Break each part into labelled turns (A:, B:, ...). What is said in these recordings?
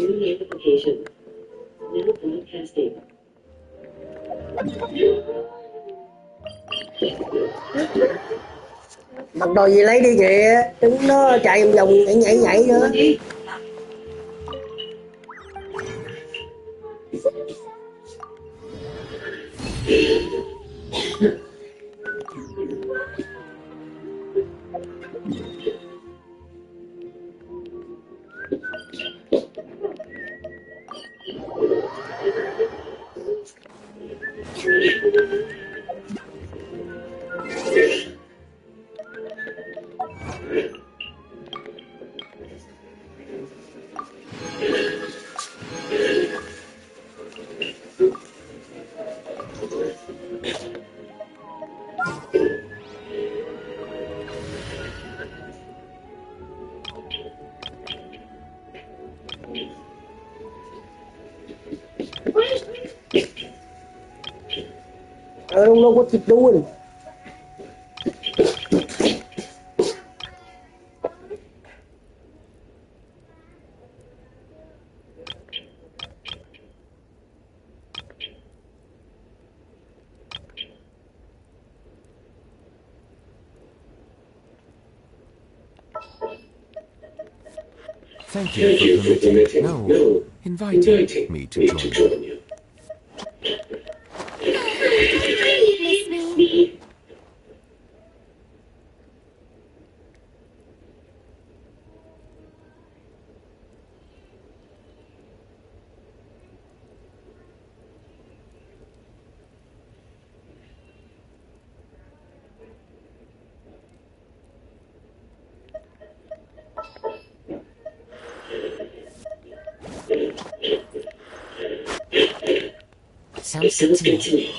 A: New notification. Now broadcasting.
B: Mặc đồ gì lấy đi kìa, đứng nó chạy vòng vòng nhảy nữa. I don't know what you're doing.
C: Thank you for permitting, no, inviting me to join you.
D: Miss me.
C: Sounds good to me.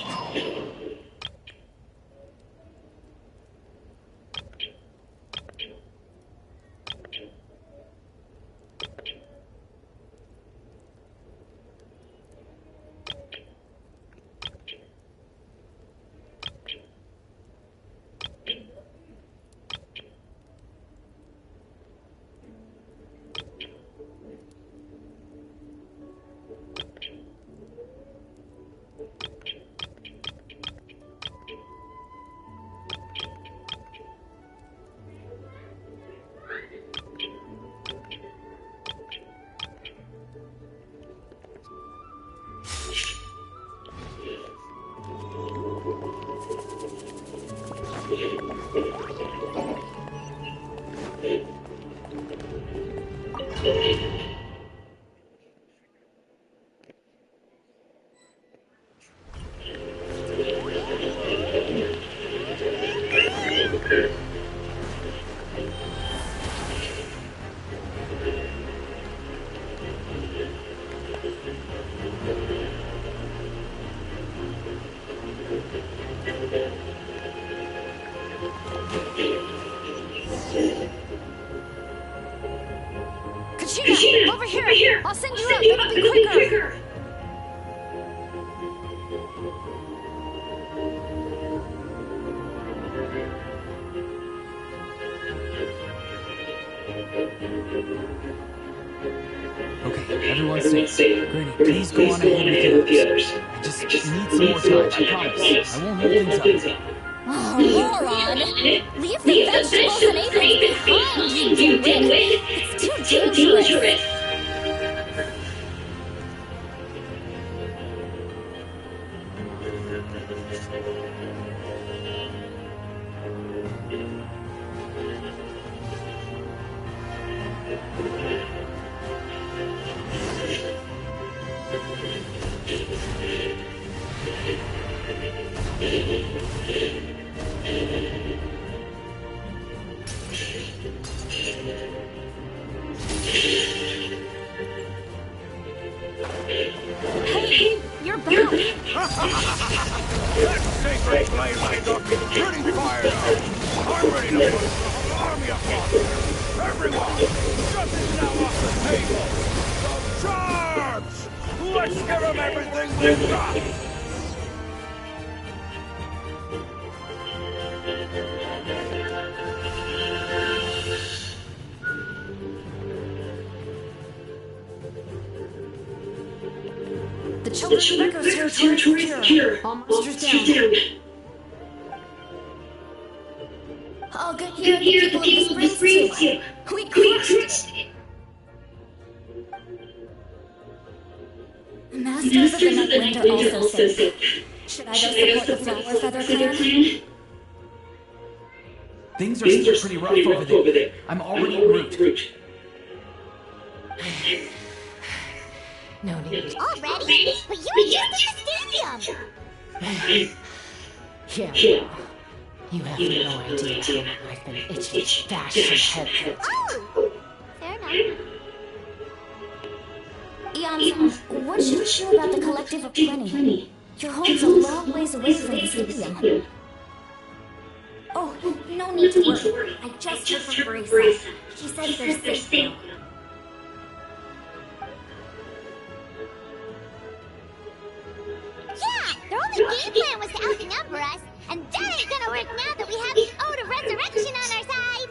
D: Over here! I'll send you up, it'll be quicker!
C: Okay, everyone's safe. Granny, please go on ahead with the others. I just need some more time, I promise. I won't hold things up.
D: Oh, moron! Leave the vegetables and aphids behind, you dimwit! It's too dangerous! Hey, you're back!
E: That sacred flame is looking pretty fired up. I'm ready to put the whole army upon them. Everyone, justice now off the table. So charge! Let's give them everything we've got.
D: The children of Echo's territory is secure. All monsters down. All good here at the people of the springs too. We crushed it. Masters of the Natlan are also safe. Should I go support the Flower Feather clan?
C: Things are still pretty rough over there. I'm already en route.
D: No need.
F: Already? But you were just in the stadium!
D: Yeah. You have no idea how I've been itching to bash your head.
F: Oh! Fair enough.
D: Eon, what should we do about the Collective of Plenty? Your home's a long ways away from the stadium. Oh, no need to worry. I just heard from Marisa. She said they're safe now.
F: Yeah! Their only game plan was to outnumber us, and that ain't gonna work now that we have the Ode of Resurrection on our side!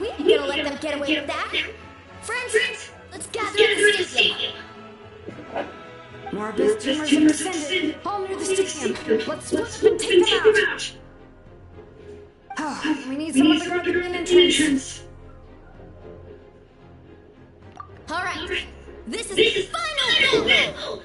D: We ain't gonna let them get away with that. Friends, let's gather at the stadium. More best tumors have descended, all near the stadium. Let's split up and take them out. Oh, we need someone to guard the main entrance. Alright, this is the final bell!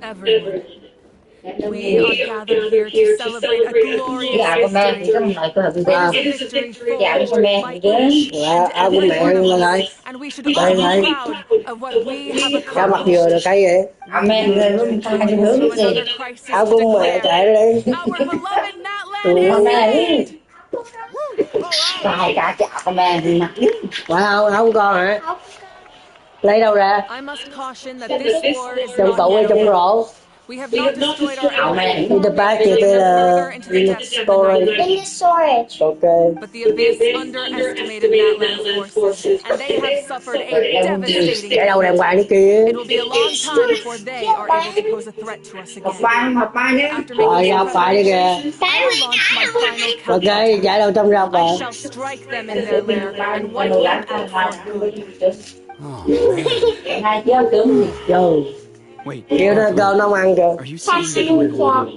D: Everyone, we are gathered here to celebrate a glorious
G: Gạo của mẹ thì
D: victory.
G: không nói của
D: It
G: bà.
D: is a victory
G: Gạo của
D: forged
G: mẹ
D: by
G: thì đến.
D: each and
B: Áo của
D: every
B: mẹ
D: one
B: luôn
D: of
B: rồi.
D: us, and we should all be proud of what we have
B: Sao mặc vừa được
D: accomplished.
B: cái vậy?
G: Mẹ người luôn thay cái hướng
D: From
G: gì.
D: another crisis
B: Áo
D: to
B: của mẹ
D: declare
B: chạy đi.
D: our beloved Natlan
B: Ừ.
D: is
G: Mẹ
D: saved.
G: Hai cả gạo của mẹ thì mặc đi.
B: Phải không? Áo của con hả? Lấy đâu ra?
D: I must caution that this war is
B: Trong
D: not
B: tủ hay
D: yet
B: trong
D: over.
B: rổ?
D: We have not destroyed our enemy.
B: In the back
D: We
B: kia
D: have
B: kia là
D: further into the
B: in the
D: depths of the night.
B: storage.
F: In the storage.
B: Ok.
D: But the Abyss underestimated Natlan's forces, and they have suffered a devastating
B: Cái đâu đàng
D: defeat.
B: hoàng đi kia.
D: It will be a long time before they are able to pose a threat to us again.
G: Học ba nhé.
D: After making
B: Ra
D: some
B: phải đi kìa.
D: preparations, I will launch my final
B: Ok,
D: counterattack.
B: giải đâu trong rạp
D: I
B: rồi.
D: shall strike them in their lair and wipe them out for good.
C: Oh, man.
G: Hai chứ cứng gì.
B: Vô.
C: Wait,
B: Kêu nó cơm nó không ăn kìa.
C: are you saying that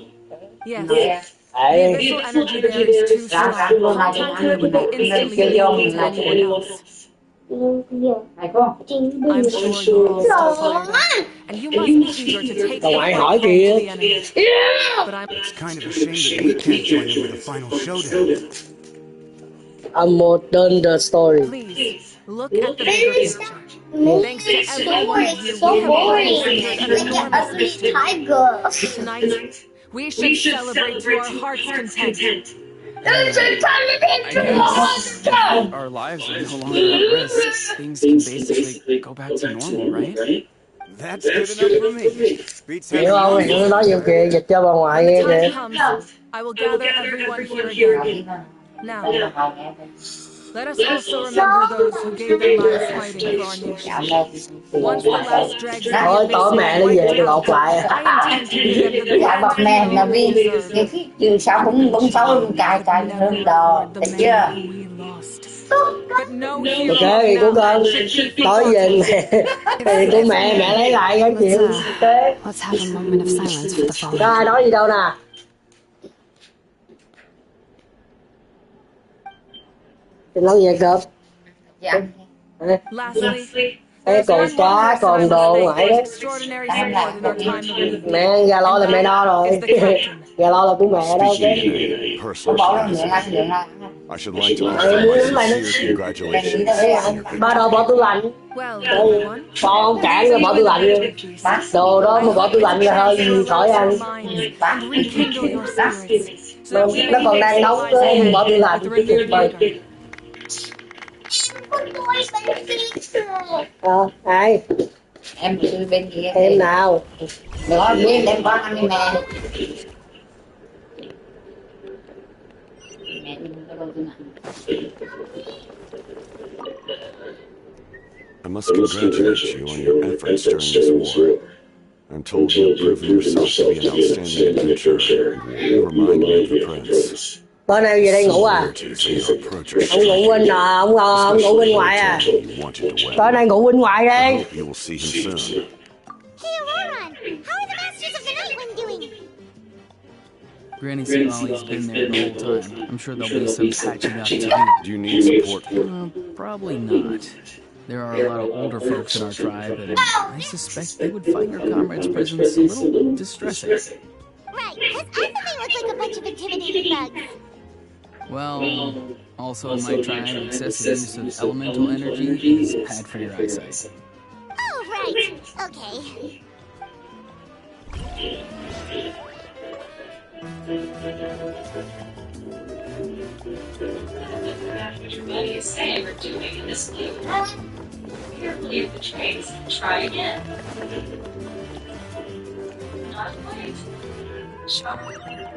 D: Yes.
B: Đấy.
D: The abyssal energy there is too strong. Contact with it would be instantly lethal to anyone else.
G: Phải không?
D: I'm sure you're all so tired, and you must be eager to take the
B: Đâu ai
D: fight
B: hỏi
D: home to
B: kìa.
D: the enemy. But I'm
C: it's kind of a shame that we can't join in with the final showdown?
B: More done the story.
D: please look at the bigger picture. Thanks to every one of you, we have already secured an enormous victory.
F: Tiger.
D: Tonight, we should celebrate to our heart's content.
C: I guess our lives are no longer at risk. Things can basically go back to normal, right?
E: That's good enough for me. Beats
B: Hiểu không? Hiểu nó nói nhiều kìa, dịch cho bà ngoại
D: When
B: nghe
D: the time
B: kìa.
D: comes, I will gather everyone here again. Now, let us also remember those who gave their lives fighting for our nation. Once the last dregs of the
B: Thôi tối mẹ nó về
D: abyss
B: tôi
D: are
B: lột
D: wiped
B: lại.
D: out, I intend to give them the
G: Dạ bọc
D: grand
G: mẹ là
D: funeral
G: vì
D: they deserve.
G: nhiều khi từ sau cũng xấu cài cài
D: Never
G: hơn đò.
D: reward the
G: Được
D: man
G: chưa?
D: who we lost. But no hero
B: Ok
D: of
B: của con.
D: Natlan should be
B: Tối về
D: forgotten.
B: mẹ. Thì của mẹ lấy lại cái chuyện. Ok.
H: Let's have a moment of silence for the fallen.
B: Có ai nói gì đâu nè. Thì nói về cơm.
G: Dạ.
D: Lastly,
B: Ê, còn
D: one
B: cá,
D: more
B: còn
D: person
B: đồ
D: I
B: ngoại
D: thank
B: đấy.
D: for extraordinary support in our time of need.
B: Mẹ gà lo là mẹ no rồi. Gà lo là của mẹ đâu.
I: Speaking in a
G: Có
I: personal
G: bỏ lên
I: capacity,
G: miệng ăn miệng ăn.
I: I should like to offer my sincere congratulations on your
B: Ba đồ bỏ tủ lạnh.
D: Well, everyone,
B: Bỏ không cản rồi bỏ tủ lạnh luôn. Đồ đó mà bỏ tủ lạnh là hơi gì khỏi ăn.
D: and rekindle your spirits, so that we
B: Nó
D: may
B: còn đang nóng
D: rise
B: cơ,
D: ahead
B: bỏ tủ lạnh.
D: with renewed vigor.
B: Ai?
G: Em từ bên kia.
B: Em nào?
G: Được không? Biết đem con ăn đi mẹ. Mẹ đi mua đồ tủ lạnh.
I: I must congratulate you on your efforts during this war. I'm told you have proven yourself to be an outstanding adventurer who will remind me of the prince.
B: Tối nay về đây ngủ à?
I: Similarities in your approach are
B: Ông ngủ bên ông ngủ bên
I: especially
B: ngoài à?
I: when you told me you wanted to win.
B: Tối nay ngủ bên ngoài
I: I
B: đi.
I: hope you will see him soon.
F: Hey, Auroron, how are the Masters of the Night Wind doing?
C: Granny Somali's been there the whole time. I'm sure there'll be some patching up to do.
I: Do you need support?
C: Probably not. There are a lot of older folks in our tribe, and I suspect they would find your comrades' presence a little distressing.
F: Right, because I thought they looked like a bunch of intimidating thugs.
C: Well, also in my tribe, excessive use of elemental energy is bad for your eyesight.
F: Oh, right. Okay.
A: What your buddy is saying or doing in this loop. Carefully with the trains. Try again. Not quite. Charm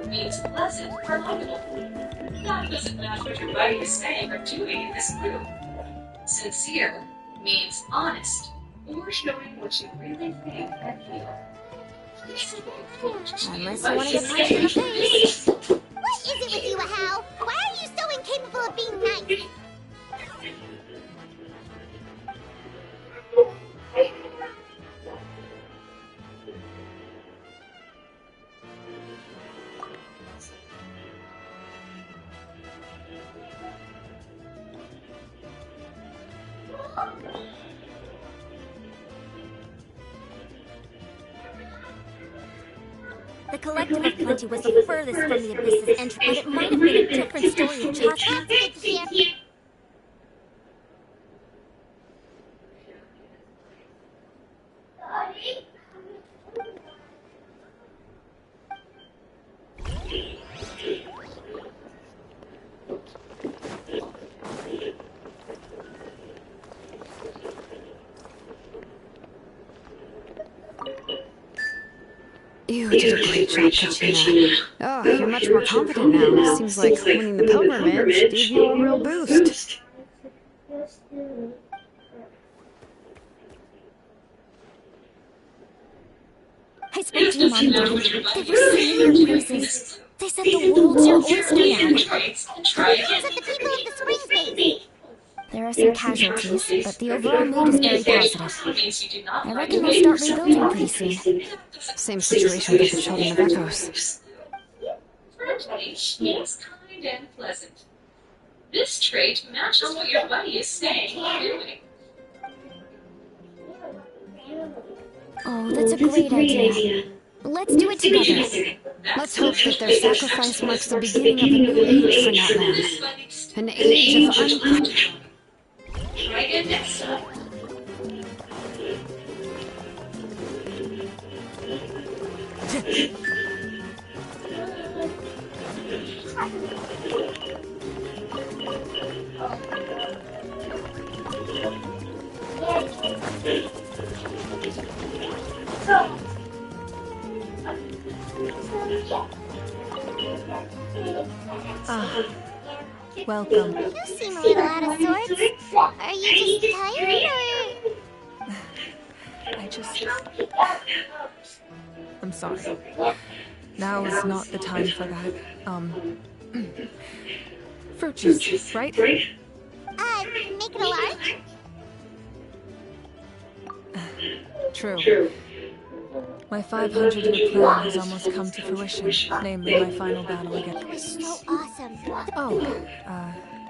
A: means pleasant or likable. That doesn't match what your buddy is saying or doing in this group. Sincere means honest, or showing what you really think and feel.
D: Unless you want to get punched in the face.
F: What is it with you, Hal? Why are you so incapable of being nice?
D: The Collective of Plenty was the furthest from the Abyss's entry, but it might have been a different story of just...
F: That's good to hear.
H: You did a great job, Katrina. Oh, you're much more confident now. Seems like winning the pilgrimage gave you a real boost.
D: I spoke to your mom and dad. They were singing your praises. They said the world's your oyster now.
A: Try
F: Those
A: again.
F: are the people of the Springs base.
D: There are some casualties, but the overall mood is very positive.
A: Means you do not
D: I
A: like
D: reckon
A: the
D: they'll
A: way
D: start
A: you're
D: rebuilding
A: so
D: pretty soon.
H: Same situation with the Children of Echoes.
A: Friendly means kind and pleasant. This trait matches what your buddy is saying or doing.
D: Oh, that's a great idea. Let's do it together.
H: Let's hope that their sacrifice marks the beginning of a new age for Natlan. An age of
A: Try again next time.
H: welcome.
F: You seem a little out of sorts. Are you just tired, or...?
J: I'm sorry. Now is not the time for that. Fruit juice, right?
F: Make it a large?
J: True. My 500-year plan has almost come to fruition, namely my final battle against...
F: So awesome.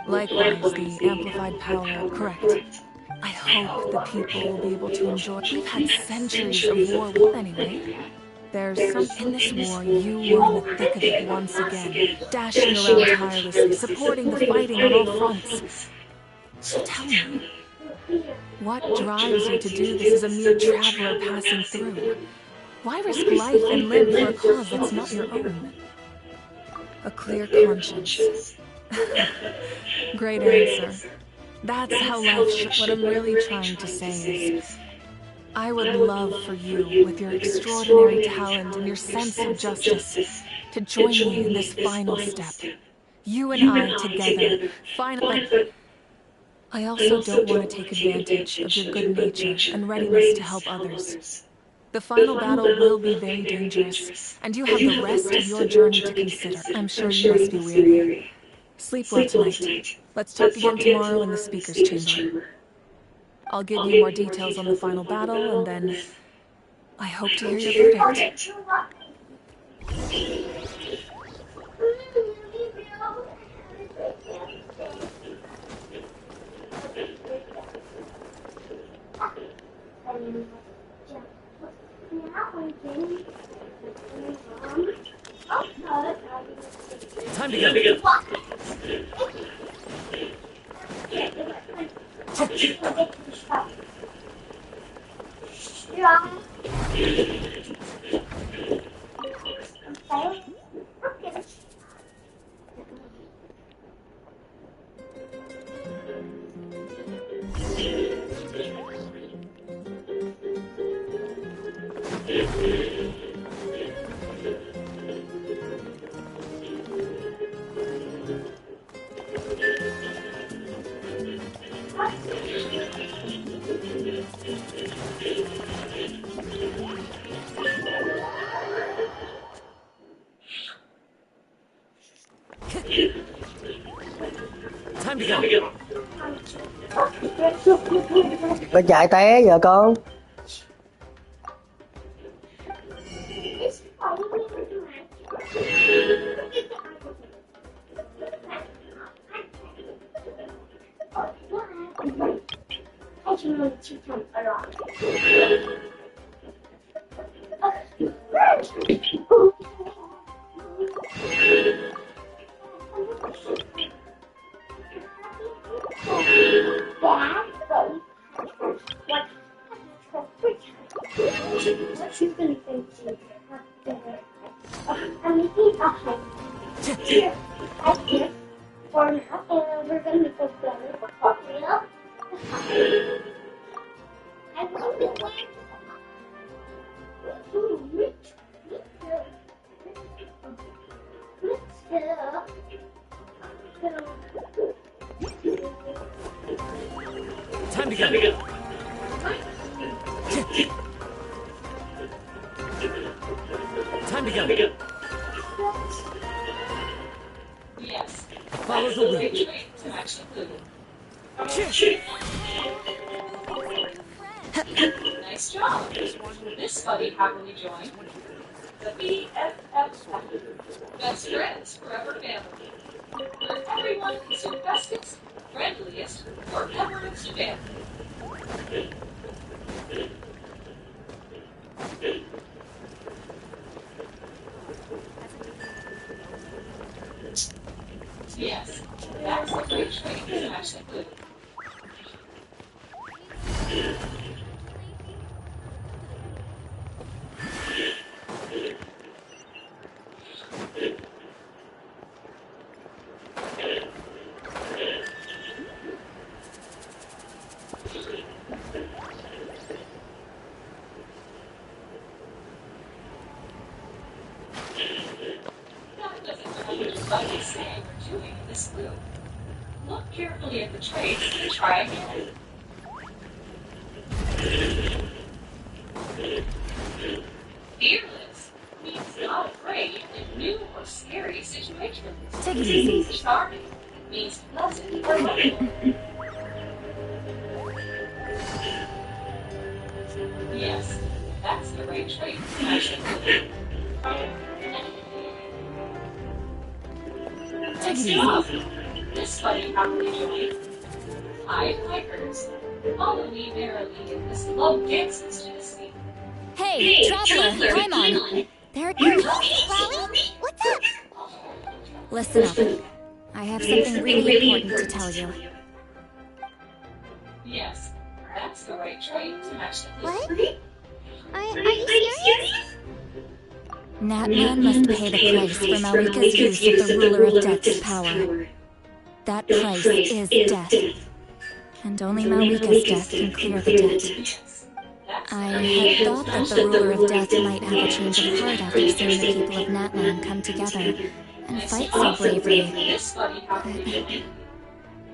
J: Likewise, the amplified power, correct. I hope the people will be able to enjoy... We've had centuries of war. Anyway, there's some... In this war, you were in the thick of it once again, dashing around tirelessly, supporting the fighting on all fronts. So tell me, what drives you to do this as a mere traveler passing through? Why risk life and limb for a cause that's not your own? A clear conscience. Great answer. That's how life should... What I'm really trying to say is, I would love for you, with your extraordinary talent and your sense of justice, to join me in this final step. You and I together, finally... I also don't want to take advantage of your good nature and readiness to help others. The final battle will be very dangerous, and you have the rest of your journey to consider. I'm sure you must be weary. Sleep well tonight. Let's talk again tomorrow in the speaker's chamber. I'll give you more details on the final battle, and then I hope to hear your verdict. Time to go.
C: Time to go.
B: Con chạy té giờ con.
C: Time to go. Time to go.
A: Yes.
C: Follow the
A: Great
C: lead.
A: trait to match the clue. Nice job. This buddy happily joined the BFF, Best Friends Forever family, where everyone is your bestest, friendliest, foreverest family. Yes, that's a great trait to match the clue. That doesn't tell what your buddy is saying or doing in this clue. Look carefully at the traits and try again. Fearless means not afraid in new or scary situations.
H: Take it easy.
A: Charming means pleasant or lovable. Yes, that's the right trait to match the clue. Nice job. This buddy happily joined. Hi, hikers. Follow me merrily in this love dances to the sea.
H: Hey, traveler, climb on. There it goes.
F: Wally, what's up?
H: Listen up. I have something really important to tell you.
A: Yes, that's the right trait to match the clue.
F: What? Are you serious?
H: Natlan must pay the price for Malika's use of the Ruler of Death's power. That price is death. And only Malika's death can clear the debt.
A: Yes, that's
H: I had thought that the Ruler of Death might have a change of heart after seeing the people of Natlan come together and fight so bravely.
A: This buddy happily joined.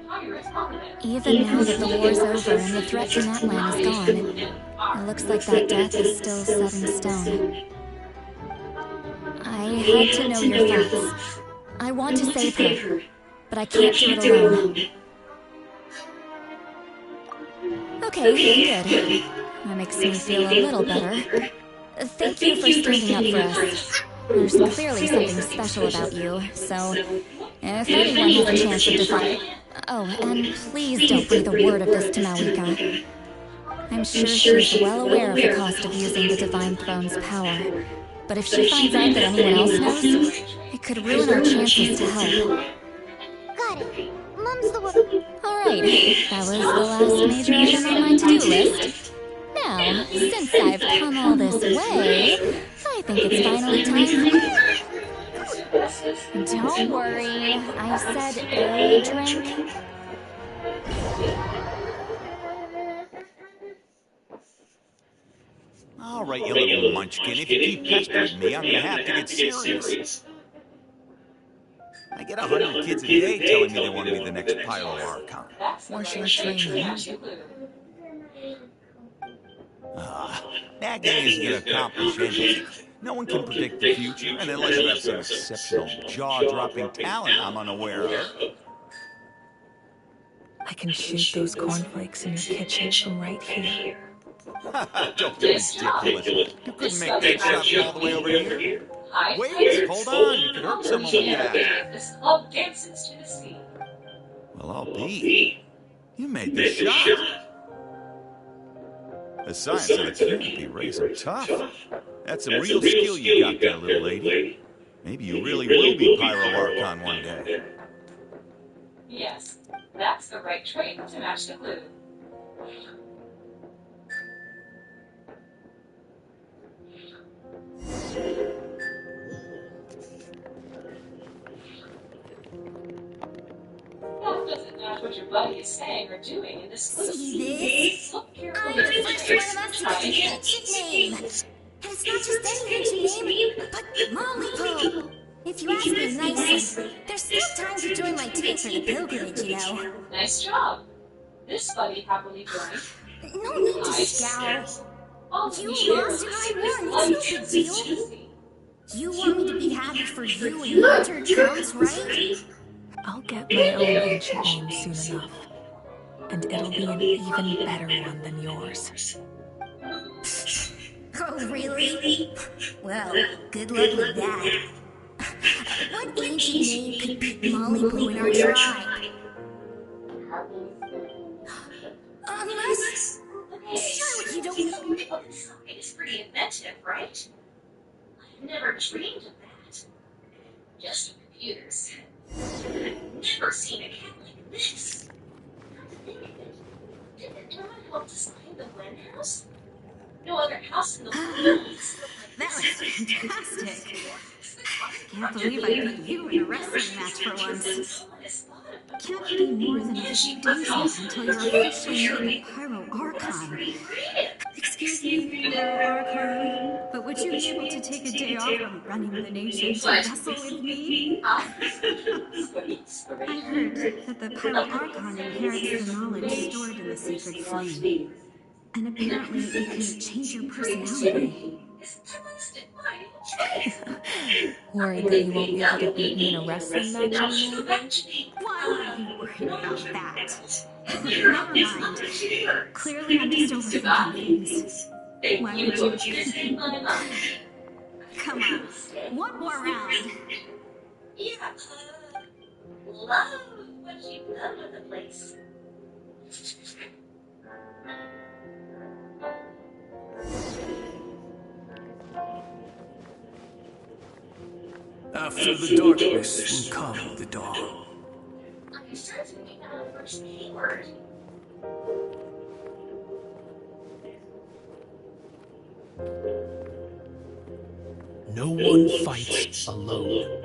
A: Pirate Holiday.
H: Even now that the war's over and the threat to Natlan is gone, it looks like that death is still set in stone. I had to know your thoughts. I want to save her, but I can't do it alone. Okay, good. That makes me feel a little better. Thank you for standing up for us. There's clearly something special about you, so if anyone has a chance of defying... Oh, and please don't breathe a word of this to Malika. I'm sure she's well aware of the cost of using the Divine Throne's power. But if she finds out that anyone else knows, it could ruin our chances to help.
F: Got it. Mum's the one.
H: Alright, that was the last major item on my to-do list. Now, since I've come all this way, I think it's finally time. Don't worry, I said a drink.
E: All right, you little munchkin. If you keep pestering me, I'm gonna have to get serious. I get 100 kids a day telling me they want to be the next Pyro Archon. Why should I train you? Nagging isn't going to accomplish anything. No one can predict the future, and unless you have some exceptional, jaw-dropping talent I'm unaware of.
J: I can shoot those cornflakes in your kitchen from right here.
E: Don't be ridiculous. You couldn't make that shot from all the way over here. Wait, hold on. You could hurt someone with that.
A: This club dances to the sea.
E: Well, I'll be. You made this shot. The science of the canopy rays are tough. That's some real skill you got there, little lady. Maybe you really will be Pyro Archon one day.
A: Yes, that's the right trait to match the clue. That doesn't match what your buddy is saying or doing in this clue.
D: See this?
A: Look
D: I'm
A: carefully
D: the
A: at the
D: first
A: pictures.
D: one of us to
A: Try
D: get an
A: again.
D: ancient name. And it's not just any ancient name, but Mollypo. If you ask me nicely, there's still time to join my team for the pilgrimage, you know.
A: Nice job. This buddy happily joined.
D: No need to scowl. You lost and I won. It's no big deal. You want me to be happy for you when your turn comes, right?
J: I'll get my own ancient name soon enough. And it'll be an even better one than yours.
D: Oh, really? Well, good luck with that. What ancient name could beat Molly Blue in our tribe? Unless... Surely you don't know.
A: This is pretty inventive, right? I've never dreamed of that. Just in computers. I've never seen a cat like this. Come to think of it, didn't anyone help design the Glen house? No other house in the world is
D: That was fantastic. Can't believe I beat you in a wrestling match for once. Can't be more than a few days now until you're officially named Pyro Archon. Excuse me, Pyro Archon, but would you be able to take a day off from running the nation to wrestle with me? I heard that the Pyro Archon inherits the knowledge stored in the sacred flame. And apparently it can change your personality.
J: Worried that you won't be able to beat me in a wrestling match anymore?
D: Why are you worried about that? Never mind. Clearly I'm just overthinking things. Why would you? Come on, one more round.
A: Yeah, love what you've done with the place.
K: After the darkness will come the dawn.
A: I'm certainly not a first keyword.
K: No one fights alone.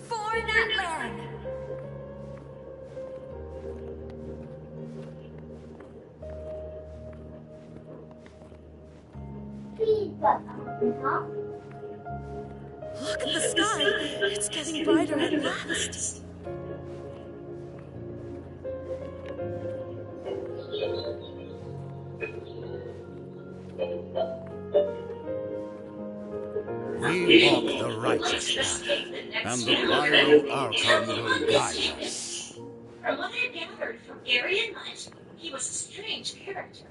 D: For Natlan!
J: Look at the sky! It's getting brighter at last!
E: We walk the righteous path, and the Pyro Archon will guide us.
A: From what I gathered from Gary and Mutt, he was a strange character.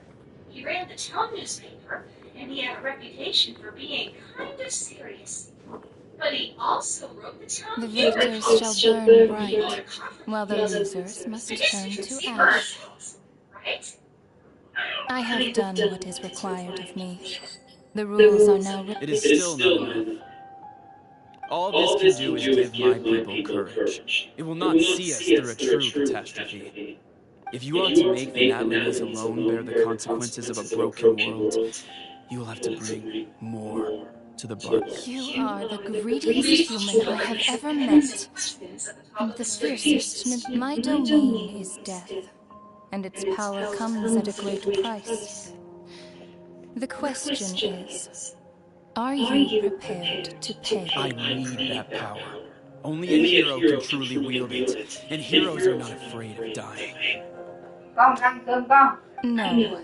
A: He ran the town newspaper, and he had a reputation for being kind of serious. But he also wrote the town
H: The
A: paper.
H: victors shall burn bright, while the losers must turn to ash.
A: Right?
H: I have done what is required of me. The rules are now written.
C: It is still not enough. All this can do is give my people courage. It will not see us through a true catastrophe. If you are to make the Natlanese alone bear the consequences of a broken world, you will have to bring more to the bar.
H: You are the greediest human I have ever met. And the fiercest in my domain is death. And its power comes at a great price. The question is, are you prepared to pay?
C: I need that power. Only a hero can truly wield it, and heroes are not afraid of dying.
H: No,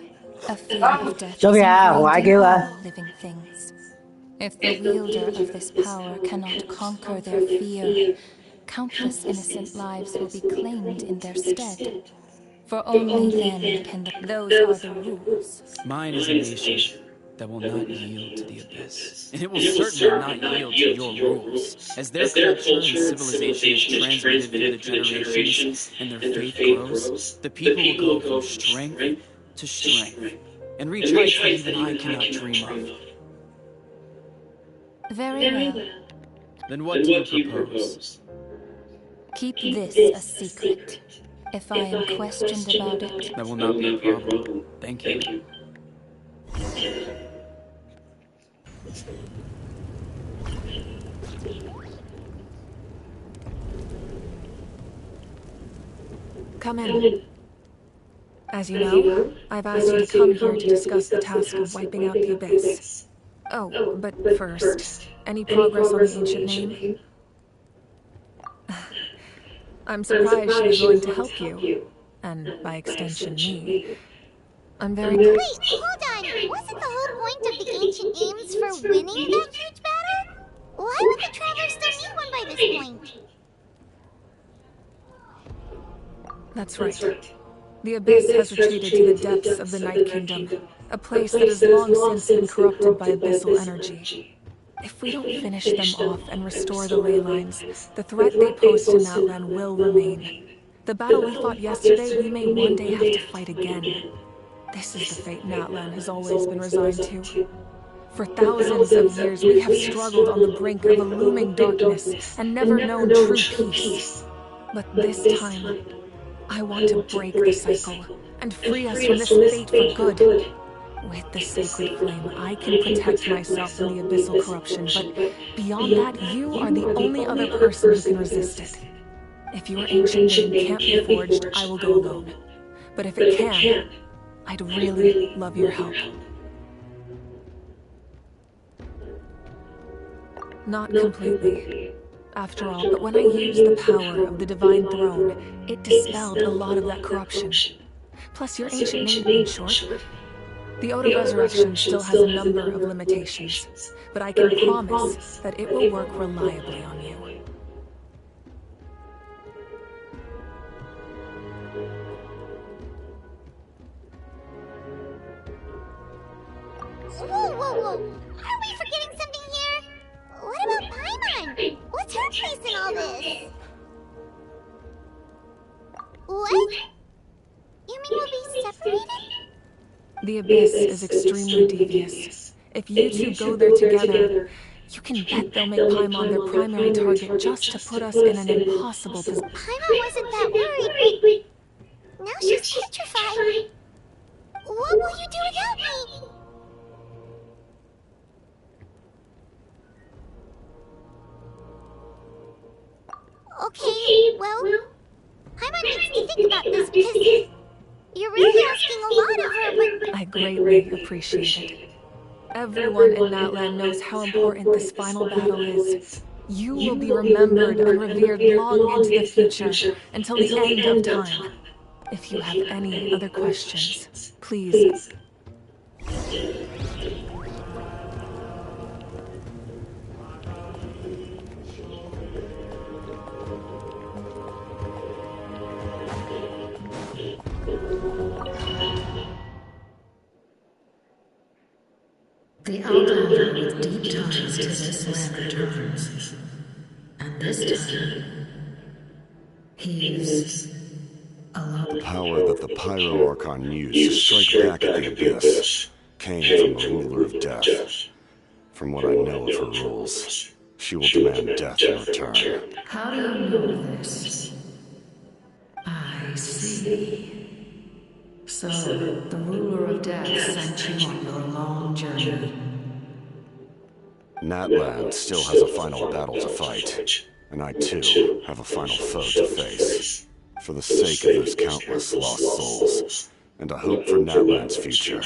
H: a fear of death is
B: Sophia,
H: ingrained
B: ngoại
H: in
B: kêu
H: all
B: à.
H: living things. If the wielder of this power cannot conquer their fear, countless innocent lives will be claimed in their stead. For only then can those are the rules.
C: Mine is a nation that will not yield to the Abyss. And it will certainly not yield to your rules. As their culture and civilization is transmitted through the generations and their faith grows, the people will go from strength to strength and reach heights that even I cannot dream of.
H: Very well.
C: Then what do you propose?
H: Keep this a secret. If I am questioned about it,
C: That will not be a problem. Thank you.
J: Come in. As you know, I've asked you to come here to discuss the task of wiping out the Abyss. Oh, but first, any progress on the ancient name? I'm surprised she was willing to help you, and by extension me. I'm very...
F: Wait, hold on! Wasn't the whole point of the ancient aims for winning that huge battle? Why would the Travelers still need one by this point?
J: That's right. The Abyss has retreated to the depths of the Night Kingdom, a place that has long since been corrupted by abyssal energy. If we don't finish them off and restore the ley lines, the threat they pose to Natlan will remain. The battle we fought yesterday, we may one day have to fight again. This is the fate Natlan has always been resigned to. For thousands of years, we have struggled on the brink of a looming darkness and never known true peace. But this time, I want to break the cycle and free us from this fate for good. With the sacred flame, I can protect myself from the abyssal corruption, but beyond that, you are the only other person who can resist it. If your ancient name can't be forged, I will go alone. But if it can, I'd really love your help. Not completely. After all, but when I used the power of the Divine Throne, it dispelled a lot of that corruption. Plus, your ancient name being short. The Ode of Resurrection still has a number of limitations, but I can promise that it will work reliably on you.
F: Whoa, whoa, whoa! Are we forgetting something here? What about Paimon? What's her place in all this? What? You mean we'll be separated?
J: The Abyss is extremely devious. If you two go there together, you can bet they'll make Paimon their primary target just to put us in an impossible position.
F: Paimon wasn't that worried, but now she's petrified. What will you do without me? Okay, well, Paimon needs to think about this because you're really asking a lot of her, but...
J: I greatly appreciate it. Everyone in Natlan knows how important this final battle is. You will be remembered and revered long into the future, until the end of time. If you have any other questions, please...
L: The outlander with deep ties to this land returns. And this time, he's alone.
I: The power that the Pyro Archon used to strike back at the Abyss came from the ruler of death. From what I know of her rules, she will demand death in return.
L: How do you know this? I see. So, the ruler of death sent you on your long journey.
I: Natlan still has a final battle to fight, and I too have a final foe to face. For the sake of those countless lost souls, and a hope for Natlan's future.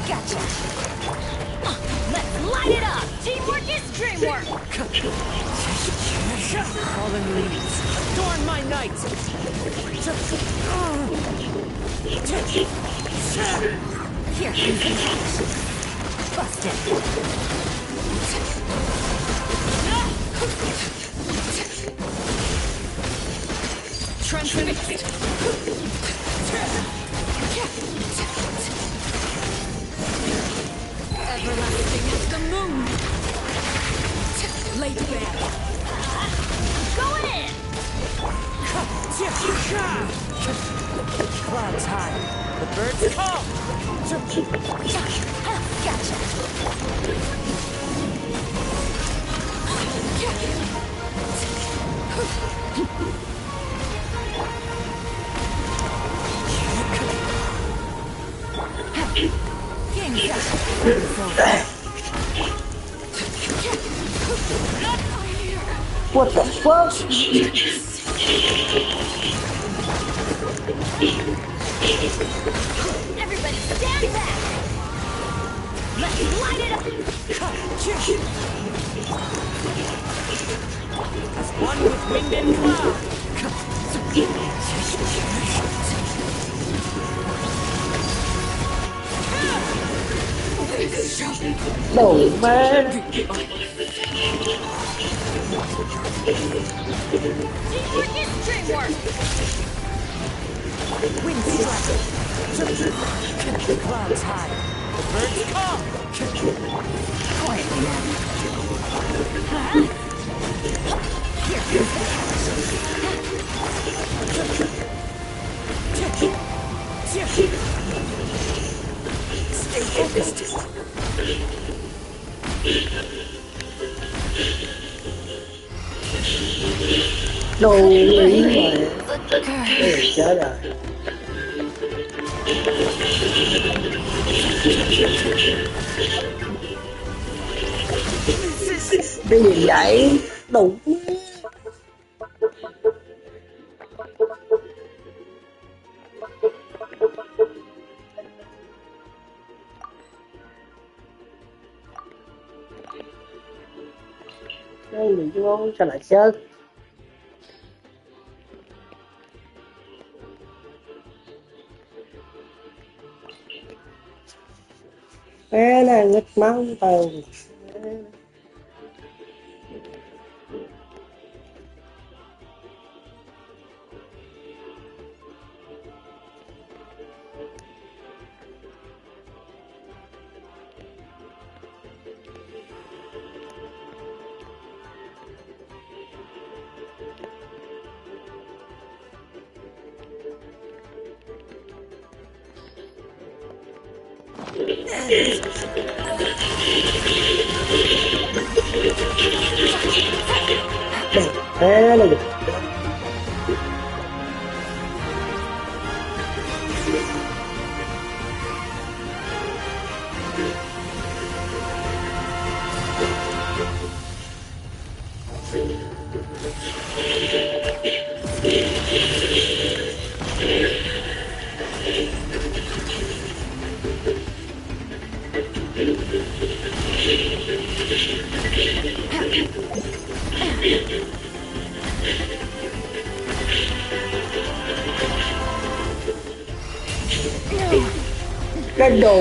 D: Gotcha. Let's light it up. Teamwork is dreamwork.
J: Fallen leaves, adorn my night.
D: Here, bust it. Transfixed. Everlasting as the moon. Laid bare. Going in.
J: Clouds high. The birds come.
D: Gotcha.
B: What the fuck?
D: Everybody stand back! Let's light it up!
J: As one with wind and cloud.
B: No, man.
D: Teamwork is dreamwork!
J: Wind strike. Clouds high. The birds come.
D: Quietly now. Here,
J: stay focused.
B: No way. Chết rồi. Cái gì vậy? Đủ. Người vô sao lại chết. Thế là nghịch máu tàu. Thế là được. Cái đồ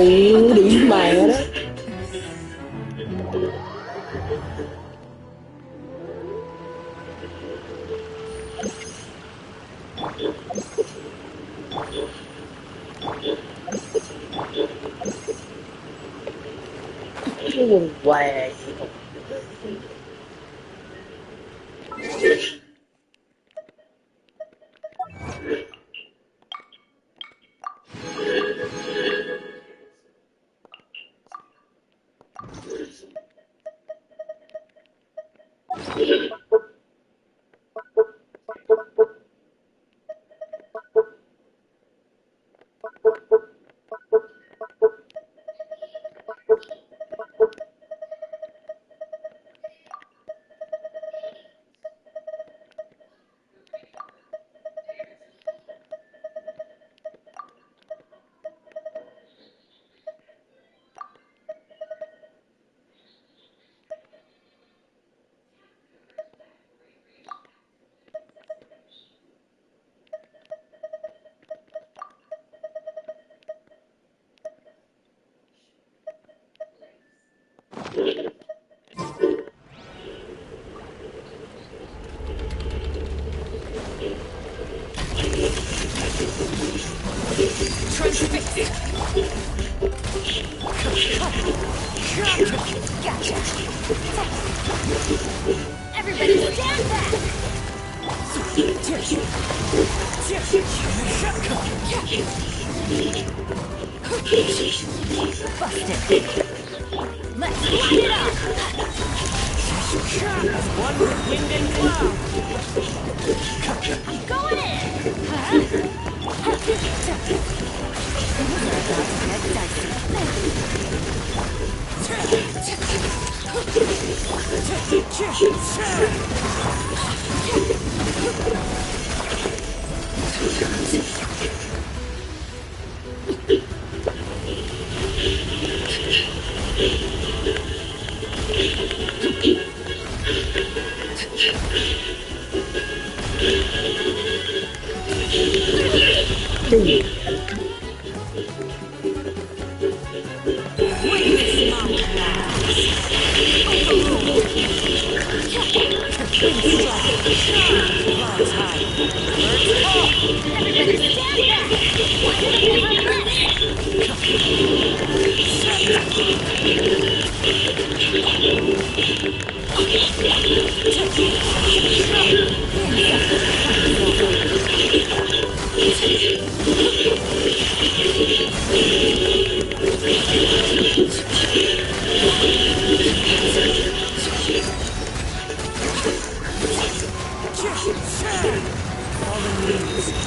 B: điểm mẹ đó. Cái quần què.
D: Gotcha. Everybody stand back. Busted. Let's light it up.
M: One with wind and cloud.
D: I'm going in.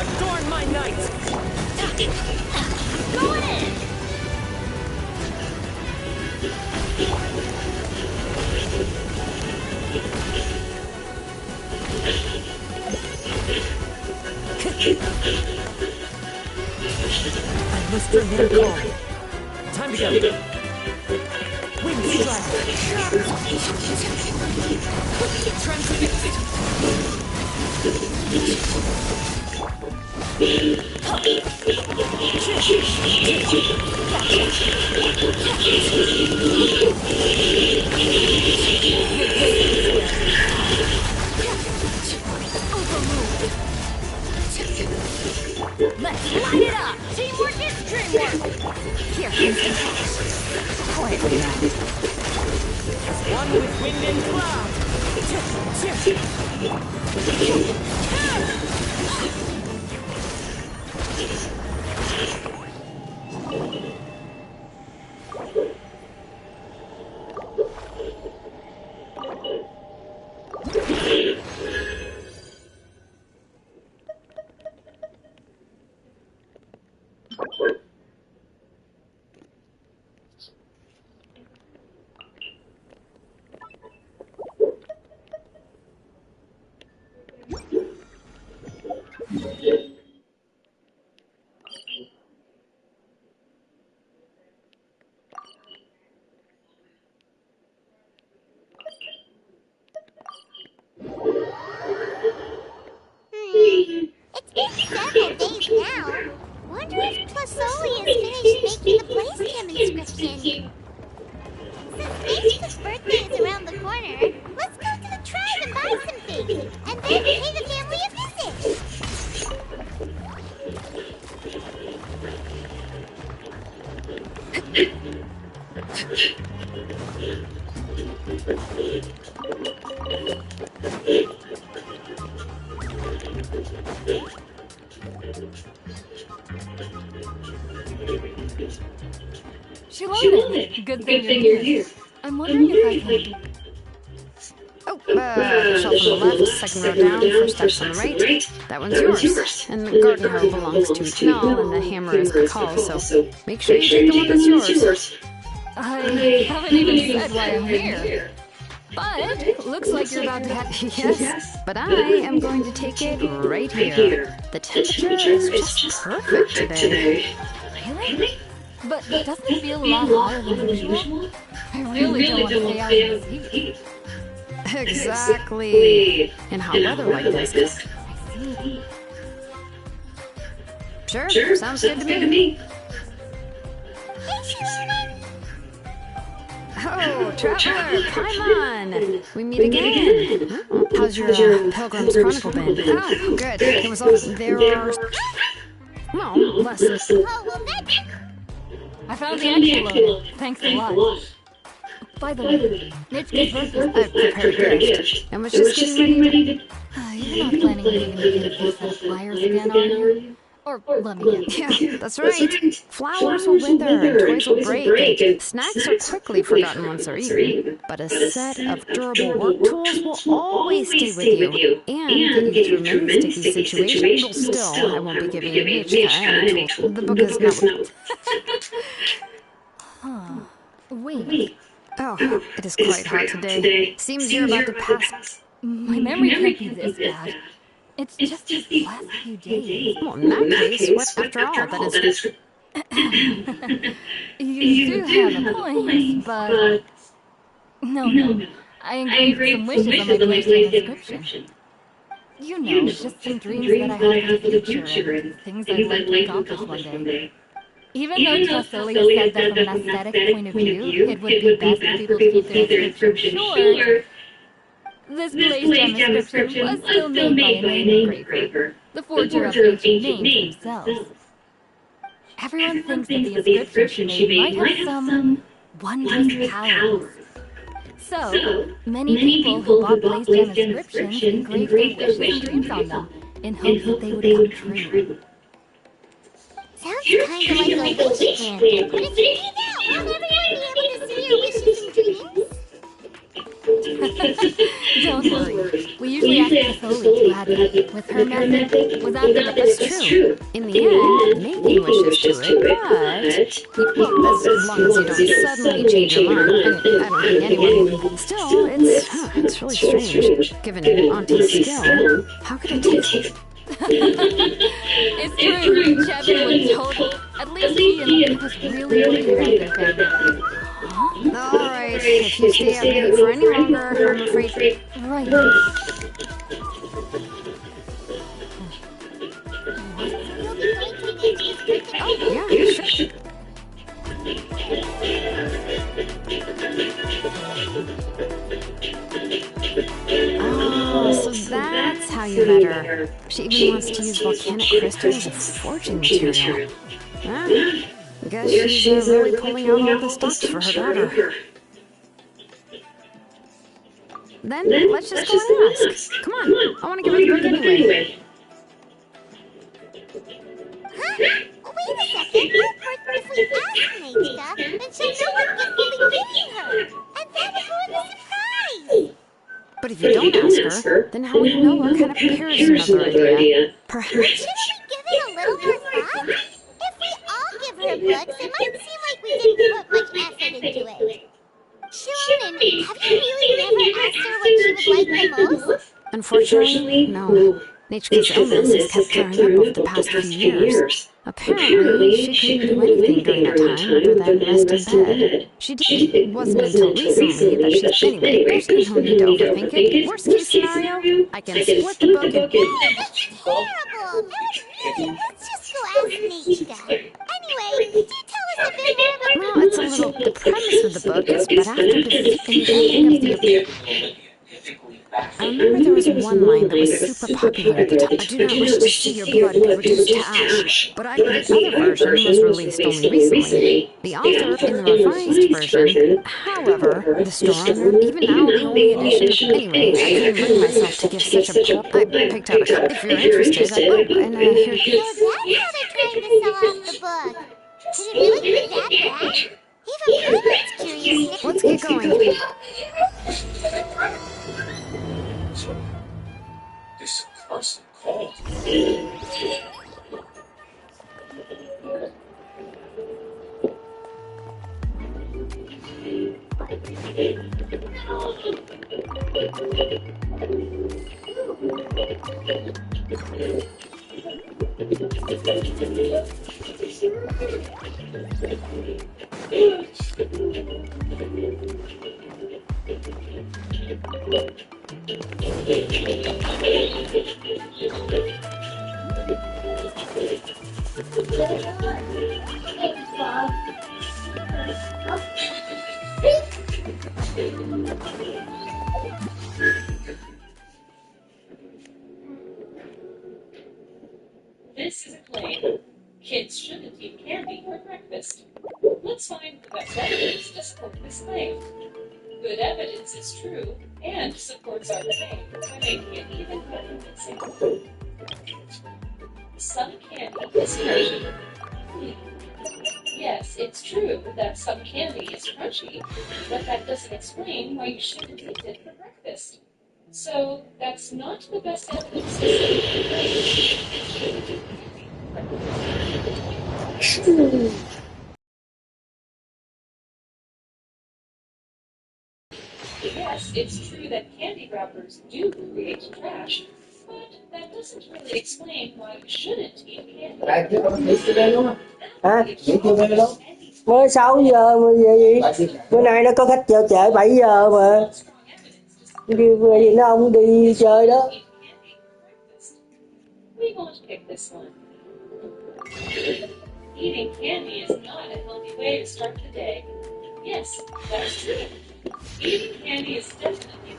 M: Adorn my night!
D: Going in!
M: I must remain calm. Time to go. Wind strike!
H: Let's light it up! Teamwork is dreamwork! Here comes the catch. Quietly now.
M: One with wind and cloud.
F: It's been several days now. Wonder if Plasoli has finished making the place cam inscription. Since Nature's birthday is around the corner, let's go to the tribe and buy some things, and then pay the family a visit.
H: She loved it. Good thing you're here. I'm wondering if I can...
N: Oh, shelf on the left, second row down, first steps on the right. That one's yours. And the garden hoe belongs to Chanel, and the hammer is Call, so make sure you take the one that's yours.
H: I haven't even said why I'm here. But looks like you're about to have...
N: Yes, but I am going to take it right here. The temperature is just perfect today.
H: Really? But doesn't it feel a lot hotter than usual? I really don't want to stay out in this heat.
N: Exactly. In hot weather like this. Sure, sounds good to me. Oh, traveler, come on! We meet again. How's your Pilgrim's Chronicle been? Oh, good. It was all there are... Well, less...
F: Oh, well, that's...
H: I found the envelope. Thanks a lot. By the way, Nitch's birthday.
N: I prepared a gift. And was just getting ready to...
H: You're not planning on leaving me a set of flyers again, are you? Or let me guess.
N: Yeah, that's right. Flowers will wither and toys will break, and snacks are quickly forgotten once they're eaten. But a set of durable work tools will always stay with you, and get you through many sticky situations. Still, I won't be giving you each any tools. The book is not...
H: Huh. Wait.
N: Oh, it is quite hot today. Seems you're about to pass...
H: My memory can't be this bad. It's just these last few days.
N: Well, in that case, what, after all, that is...
H: You do have a point, but... No. I engraved some wishes on my gravestone inscription. You know, just some dreams that I have for the future and things I'd like to accomplish one day. Even though Tessoli said that from an aesthetic point of view, it would be best for people to keep their inscription short, this blaze gem inscription was still made by a name engraver, the forger of ancient names themselves. Everyone thinks that the inscription she made might have some wondrous powers. So, many people who bought blaze gem inscriptions engraved their wishes and dreams on them, in hopes that they would come true.
F: Sounds kind of like a wish grant. But if you do that, won't everyone be able to see your wishes and dreams?
H: Don't worry. We usually ask Tessoli to add it. With her method, without the...
N: That's true. In the end, making wishes to it, but... Well, as long as you don't suddenly change your mind, and I don't think anyone... Still, it's really strange. Given Auntie's skill, how could it take...
H: It's true. Chevin would totally... At least he and was really worried about their family.
N: Alright, If you stay out here for any longer, I'm afraid... Right.
F: You'll be going to Nature's birthday.
N: Oh, yeah, sure. Oh, so that's how you met her. She even wants to use volcanic crystal as a forging material. Huh? Guess she's really pulling out all the stops for her daughter. Then let's just go and ask. Come on, I want to give her the book anyway.
F: Huh? Wait a second. If we ask Nature, then she'll know what gift we'll be giving her. And that would ruin the surprise.
N: But if you don't ask her, then how will you know what kind of pears is another idea? Perhaps.
F: Shouldn't we give it a little more thought? If we all give her books, it might seem like we didn't put much effort into it. Shilonen, have you really never asked her what she would like the most?
N: Unfortunately, no. Nature's illness has kept flaring up over the past few years. Apparently, she couldn't do anything during that time other than rest in bed. It wasn't until recently that she... Anyway, there's no need to overthink it. Worst case scenario, I can split the book and...
F: That's terrible! Let's just go ask Nature. Anyway, could you tell us a bit more about...
N: Well, it's a little... The premise of the book is, but after defeating of the... I remember there was one line that was super popular at the time. I do not wish to see your blood be reduced to ash. But the other version was released only recently. The author in the revised version, however, the store owner, even now the only edition of... Anyway, I couldn't bring myself to give such a... I picked out a... If you're interested, and here...
F: So that's how they're trying to sell off the book. Could it really be that bad? Even Perlet's curious.
N: Let's get going.
E: This person called.
A: This is a claim. Kids shouldn't eat candy for breakfast. Let's find the best evidence to support this claim. Good evidence is true and supports our claim by making it even more convincing. Some candy is crunchy. Yes, it's true that some candy is crunchy, but that doesn't explain why you shouldn't eat it for breakfast. So, that's not the best evidence to Yes, it's true that candy wrappers do create trash, but that doesn't really explain why you shouldn't eat candy.
B: Hả? Mới 6 giờ mà gì? Bữa nay nó có khách chợ trễ 7 giờ mà. Về gì nó ông đi chơi đó.
A: We won't pick this one. Eating candy is not a healthy way to start the day. Yes, that's true. Eating candy is definitely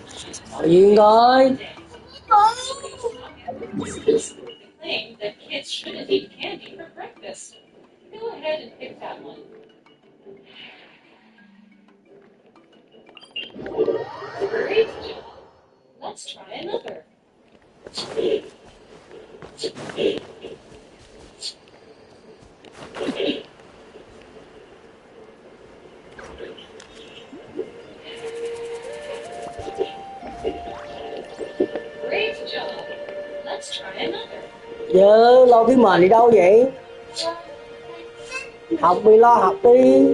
A: not
B: Duyên coi.
A: claim that kids shouldn't eat candy for breakfast. Go ahead and pick that one. Great job. Let's try another. Great job. Let's try another.
B: Giờ lo cái mền đi đâu vậy? Học đi, lo học đi.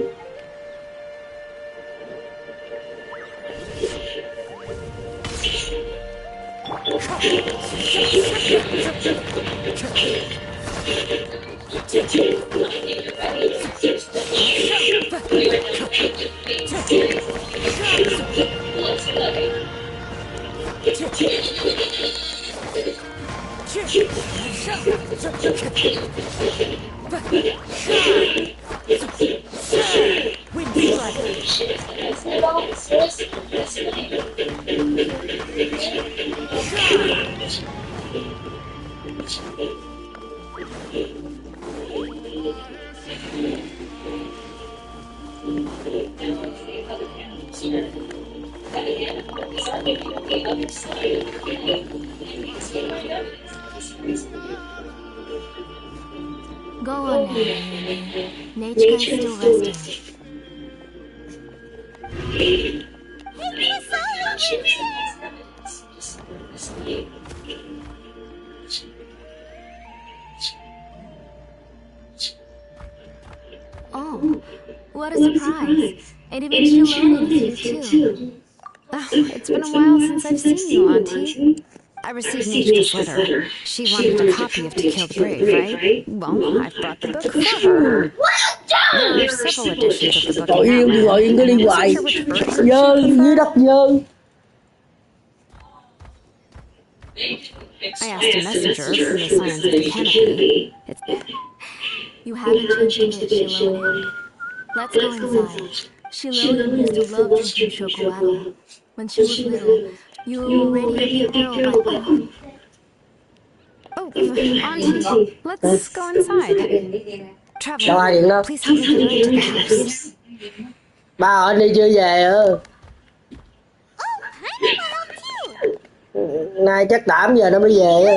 M: Wind strike.
H: Go on now, Newbie. Nachka is still resting. Oh, what a surprise. And even Shilona is here too.
N: Oh, it's been a while since I've seen you, Auntie. I received Nachka's letter. She wanted a copy of To Kill the Brave, right? Well, I've brought the book for her. There are several editions of the book
B: Gọi
N: in
B: yên đi, gọi yên
N: Natlan,
B: cứ
N: and
B: đi
N: I wasn't
B: hoài.
N: sure which version
B: Dơ,
N: she'd
B: dưới đất
N: prefer.
B: dơ.
N: I asked a messenger from the Scions of the Canopy.
H: You haven't changed a bit, Shilona. Let's go inside. Shilona used to love drinking chocolate. When she was little, you were already a big girl by then.
N: Oh, Auntie, let's go inside.
B: Đâu ai điện
N: Traveler,
B: đâu.
N: please help me get her into the house.
B: Ba họ đi chưa về à? Nay chắc 8 giờ nó mới về á.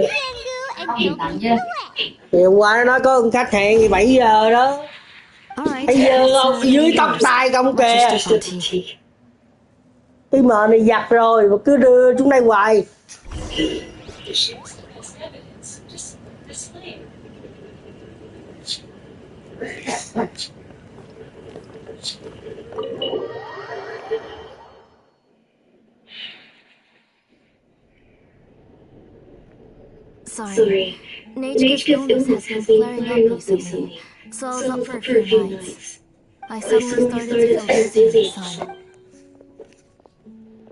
B: Thì hôm qua nó nói có một khách hẹn thì 7 giờ đó. Thấy dơ không? Dưới tóc tai không kìa. Cái mờ này giặt rồi mà cứ đưa xuống đây hoài.
H: Sorry. Nachka's illness has been flaring up recently, so I was up for a few nights. I suddenly started to feel dizzy in the sun.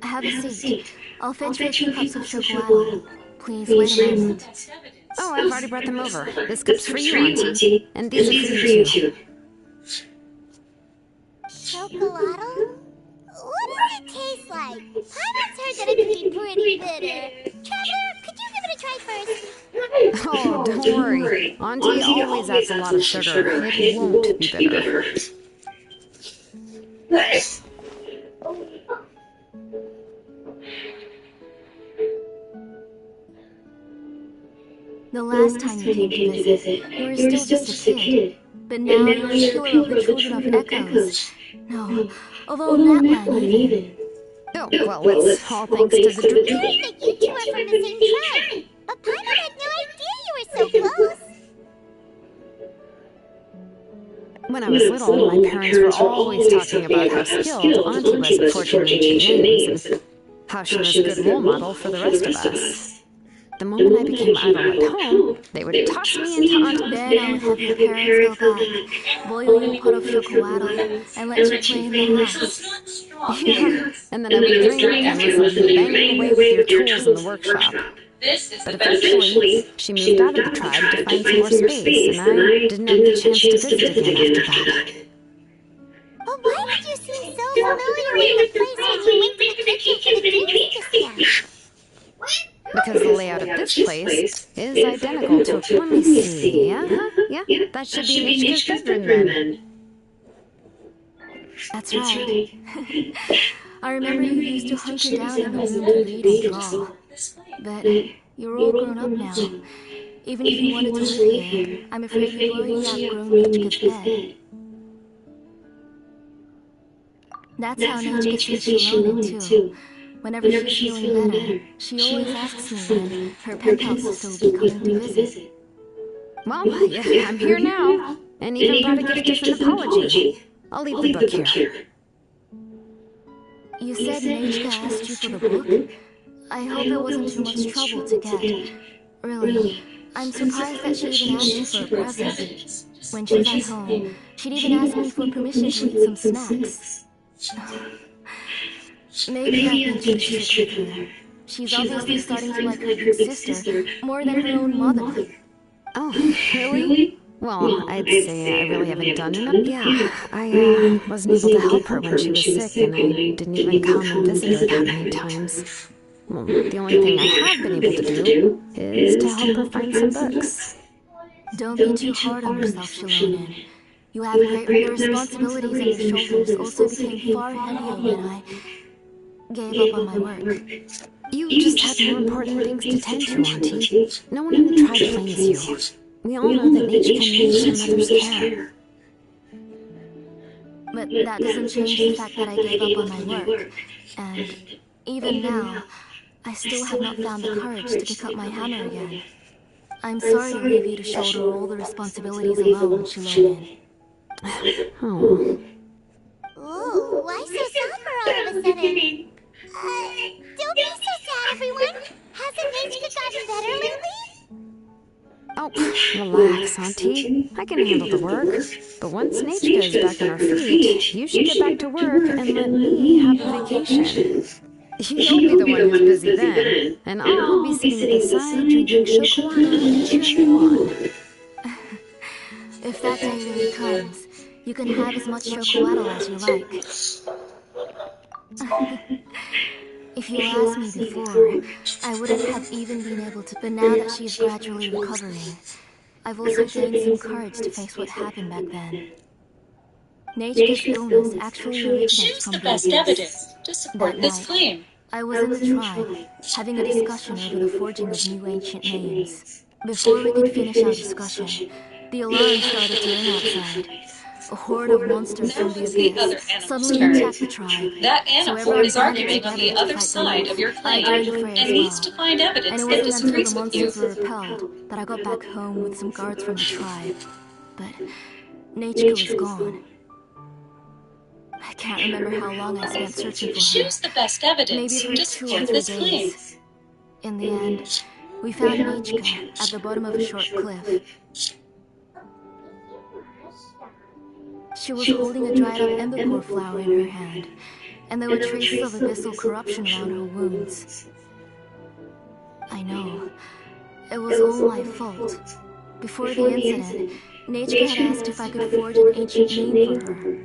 H: Have a seat. I'll fetch you a few cups of chocolate. Please wait a moment.
N: Oh, I've already brought them over. This cup's for you, Auntie. And these are for you, too.
F: Chocolate? What does it taste like? Paimon's heard that it can be pretty bitter. Traveler, could you give it a try first?
N: Oh, don't worry. Auntie always adds a lot of sugar. It won't be bitter.
H: The last time you came to visit, you were still just a kid. But now you're a pillar of the children of Echoes. No, although Natlan even.
N: Oh, well, it's all thanks to the
F: I heard that you two are from the same tribe, but Paimon had no idea you were so close.
N: When I was little, my parents were always talking about how skilled Auntie was at forging ancient names and how she was a good role model for the rest of us. The moment I became idle at home, they would toss me into Auntie.
H: Then I would have your parents go back, boil you a pot of chocolate, and let you play in the house.
N: Yeah, and then I would drink and listen to you banging away with your tools in the workshop. But eventually, she moved out of the tribe to find some more space, and I didn't have the chance to visit again after that.
F: But why did you seem so familiar with the place when you went to the kitchen for the drinks just now?
N: Because the layout of this place is identical to... Let me see. Yeah, that should be Nachka's bedroom then.
H: That's right. I remember you used to hunker down in the room to read and draw. But you're all grown up now. Even if you wanted to live here, I'm afraid you've already outgrown Nachka's bed. That's how Nachka sees Shilona too. Whenever she's feeling better, she always asks me when her pen pal sister will be coming to visit.
N: Well, yeah, I'm here now. And even brought a gift as an apology. I'll leave the book here.
H: You said Nachka asked you for the book? I hope it wasn't too much trouble to get. Really, I'm surprised that she even asked me for a present. When she's at home, she'd even ask me for permission to eat some snacks. Maybe I've been too strict with her. She's obviously starting to like her big sister more than her own mother.
N: Oh, really? Well, I'd say I really haven't done enough. Yeah, I wasn't able to help her when she was sick, and I didn't even come and visit her that many times. Well, the only thing I have been able to do is to help her find some books.
H: Don't be too hard on yourself, Shilonen. You have the responsibilities on your shoulders also became far heavier when I gave up on my work.
N: You just had more important things to tend to, Auntie. No one in the tribe blames you. We all know that Nate can use her mother's care.
H: But that doesn't change the fact that I gave up on my work. And even now, I still have not found the courage to pick up my hammer again. I'm sorry to leave you to shoulder all the responsibilities alone, Shilonen.
N: Oh.
F: Ooh, why so somber all of a sudden? Don't be so sad, everyone. Hasn't Nate gotten better lately?
N: Oh, relax, Auntie. I can handle the work. But once Nate goes back on her feet, you should get back to work and let me have a vacation. You'll be the one who's busy then, and I'll be sitting at the side drinking chocolate and cheering you on.
H: If that day really comes, you can have as much chocolate as you like. If you asked me before, I wouldn't have even been able to, but now that she is gradually recovering, I've also gained some courage to face what happened back then. Nature's illness actually originates from the abyss. That night, I was in the tribe, having a discussion over the forging of new ancient names. Before we could finish our discussion, the alarm started to ring outside. A horde of monsters from the abyss suddenly attacked the tribe.
A: That
H: So
A: Anaphor is
H: everyone
A: arguing on the
H: banded
A: other
H: together to
A: side
H: fight
A: of your
H: them
A: claim
H: off. I joined the fray
A: and
H: as
A: needs to
H: well.
A: find
H: And
A: evidence
H: it
A: that
H: wasn't until
A: disagrees
H: the
A: with you.
H: monsters were repelled that I got back home with some guards from the tribe. But Nachika was gone. I can't remember how long I spent searching for her.
A: Choose the best evidence
H: Maybe
A: to
H: for 2 or
A: support
H: 3
A: this claim.
H: days. In the end, we found Nachika at the bottom of a short cliff. She was holding a dried-up embercore flower in her hand, and there were traces of abyssal corruption around her wounds. I know. It was all my fault. Before the incident, Nachika had asked if I could forge an ancient name for her.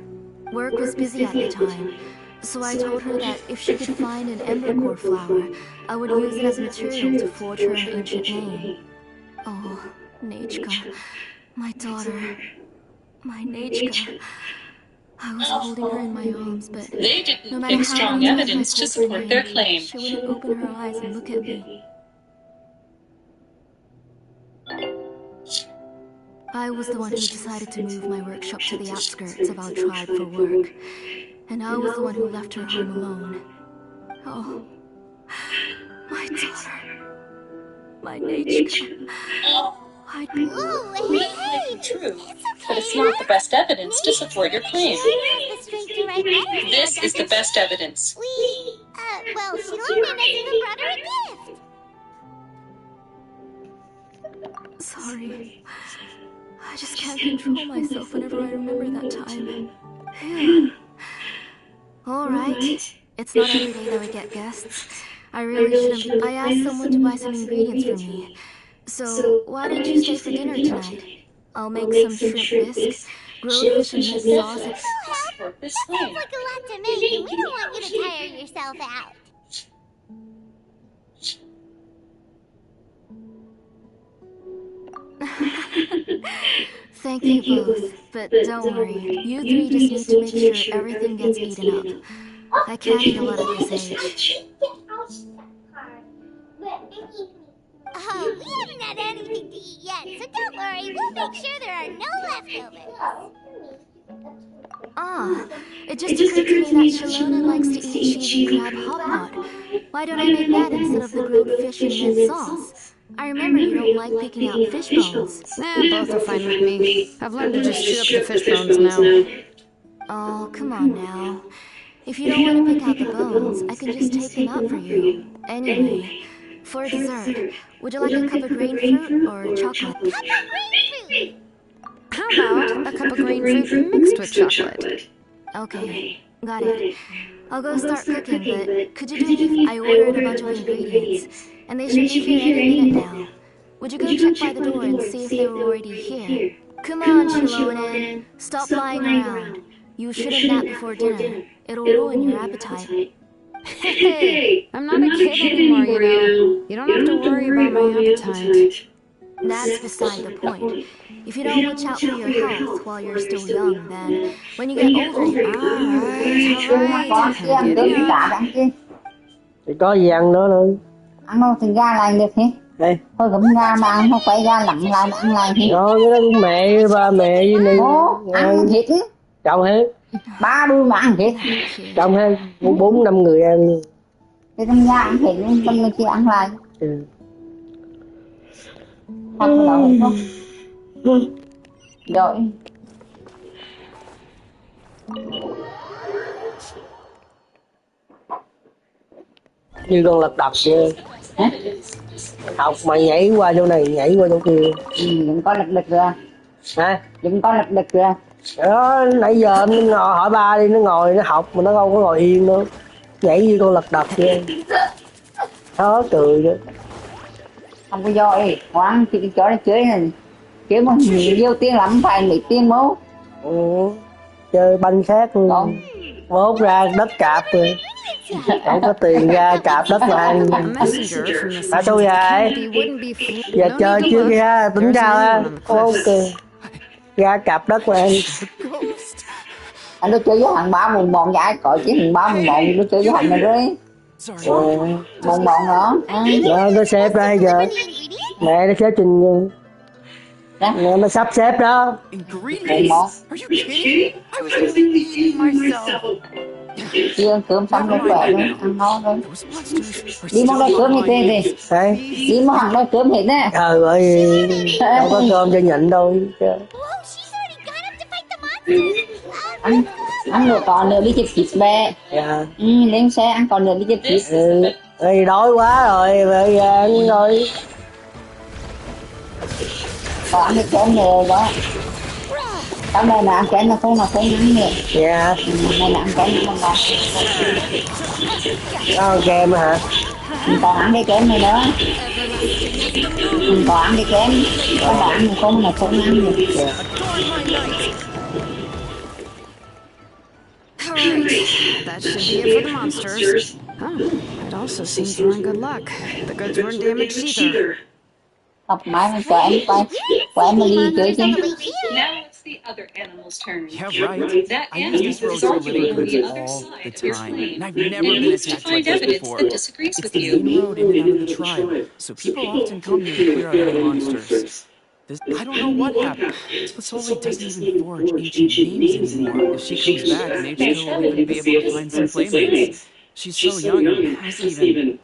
H: Work was busy at the time, so I told her that if she could find an embercore flower, I would use it as material to forge her an ancient name. Oh, Nachika, my daughter, my Nachika. I was holding her in my arms, but
A: They didn't
H: no matter
A: pick
H: how
A: strong
H: many times
A: evidence
H: I
A: to
H: pulled her
A: support their
H: name,
A: claim.
H: she wouldn't open her eyes and look at me. I was the one who decided to move my workshop to the outskirts of our tribe for work, and I was the one who left her home alone. Oh, my daughter, my Nachika.
F: Ooh, hey!
A: True,
F: It's okay,
A: but it's not the best evidence to support your claim.
F: Shilonen has the strength to write letters.
A: This is the best evidence.
F: Well, Shilonen has even brought her a gift.
H: Sorry. I just can't control myself whenever I remember that time. Phew. Alright. It's not every day that we get guests. I really shouldn't. I asked someone to buy some ingredients for me. So, why don't you stay for dinner tonight? I'll make some shrimp bisque, grilled fish and mint sauce.
F: No help? That sounds like a lot to make, and we don't want you to tire yourself out.
H: Thank you both, but don't worry. You three just need to make sure everything gets eaten up. I can't eat a lot at this age.
F: Oh, we haven't had anything to eat yet, so don't worry. We'll make sure there are no leftovers.
H: Ah, it just occurred to me that Shilonen likes to eat cheesy crab hot pot. Why don't I make that instead of the grilled fish and mint sauce? I remember you don't like picking out fish bones.
N: Both are fine with me. I've learned to just chew up the fish bones now.
H: Oh, come on now. If you don't want to pick out the bones, I can just take them out for you. Anyway, For dessert, would you like a cup of green fruit or chocolate?
F: Cup of grapefruit!
H: How about a cup of green fruit mixed with chocolate? Okay, got it. I'll go start cooking, but could you do me? I ordered a bunch of ingredients, and they should be here any minute now. Would you go check by the door and see if they were already here? Come on, Shilonen. Stop lying around. You shouldn't nap before dinner. It'll ruin your appetite.
N: Hey, I'm not a kid anymore, you know. You don't have to worry about my appetite.
H: That's beside the point. If you don't watch out for your health while you're still young, then when you get older,
G: Con kia ăn cơm cả ăn kia.
B: Thì có gì ăn nữa thôi.
G: Ăn đâu thì ra lại được thế.
B: Đây.
G: Thôi cũng ra mà ăn không phải ra lặn lại mà ăn lại thế.
B: Rồi cái đó cũng mẹ ba mẹ với này.
G: Ăn thịt.
B: Chồng hết.
G: 3 đứa mà ăn thịt.
B: Chồng hết 4-5 người ăn.
G: Thì trong nhà ăn thịt trong người kia ăn lại. Thật là không? Rồi.
B: Như con lật đật vậy. Học mà nhảy qua chỗ này, nhảy qua chỗ kia.
G: Đừng có lật đật rồi.
B: Hả?
G: Đừng có lật đật rồi.
B: Đó, nãy giờ nó ngồi hỏi ba đi, nó ngồi nó học mà nó không có ngồi yên nữa. Nhảy như con lật đật vậy. Đó, cười chứ.
G: Không có do đi, khoan thì chỗ này chơi này. Chơi mà nhiều tiền lắm, phải mấy tiền mốt.
B: Chơi banh khác luôn. Mốt ra đất cạp rồi. Không có tiền ra cạp đất là ăn. À sao vậy? Giờ chơi chưa kìa, tính sao á? Ok. Ra cạp đất là ăn.
G: Anh nó chơi với thằng ba mùng mòn vậy, coi chứ thằng ba mùng mòn nó chơi với thằng này đấy. Mùng mòn nữa.
B: Đó, nó xếp ra giờ. Mẹ nó xếp trình. Mẹ nó sắp xếp đó.
G: Mùng mòn. Chưa cơm xong rồi khỏe rồi, ăn ngon rồi. Đi mong đây cơm hết đi. Đi mong hàng đây cơm hết nè.
B: Ơi, đâu có cơm cho nhịn đâu.
G: Ăn nữa còn nữa đi chip chip bé. Lên xe ăn còn nữa đi chip chip.
B: Đói quá rồi, bây giờ ăn rồi.
G: Còn ăn cái cơm nữa đó. Trong đây là ăn kén nó không ăn nữa.
B: Dạ.
G: Đây là ăn kén nó không ngon.
B: Ăn kem hả?
G: Mình còn ăn cái kén này nữa. Mình còn ăn cái kén. Các bạn không ăn được.
N: Alright, that should be it for the monsters. Oh, it also seems we're in good luck. The goods weren't damaged either.
G: Học máy nó cho em coi. Của em đi chơi chứ.
A: Now it's the other animal's turn.
C: Yeah, right.
A: That
C: I
A: animal
C: use this
A: is
C: road to
A: arguing
C: deliver
A: on the
C: goods
A: other
C: all
A: side
C: the
A: of your
C: time,
A: claim.
C: and I've never
A: It
C: been
A: needs to
C: attacked
A: find
C: like this
A: evidence
C: before.
A: that disagrees
C: It's
A: with
C: the
A: you.
C: main road in and out of the tribe, so people often come here to clear out any monsters. I don't know what happened. Tlasoli doesn't even forge ancient names anymore. If she comes back, Nachko will even be able to find some playmates. She's so young and hasn't even...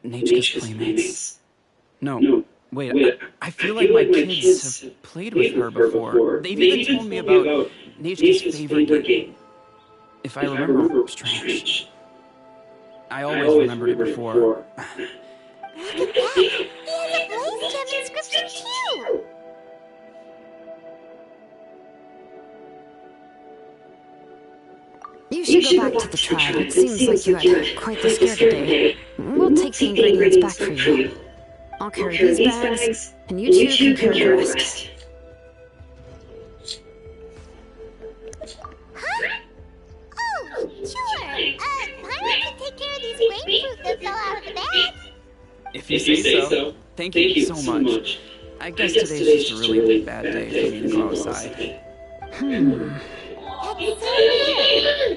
C: Nachko's playmates. No, wait, I feel like my kids have played with her before. They've even told me about Nachko's favorite game. If I remember, strange. I always remembered it before.
F: Look at that! He has a blaze gem inscription too!
N: You should go back to the tribe. It seems like you had quite the scare today. We'll take the ingredients back for you. I'll carry these bags, and you two can carry the rest.
F: Huh? Oh, sure. Pyro can take care of these grapefruit that fell out of the bag.
C: If you say so. Thank you so much. I guess today's just a really bad day for me to go outside.
F: That's so weird.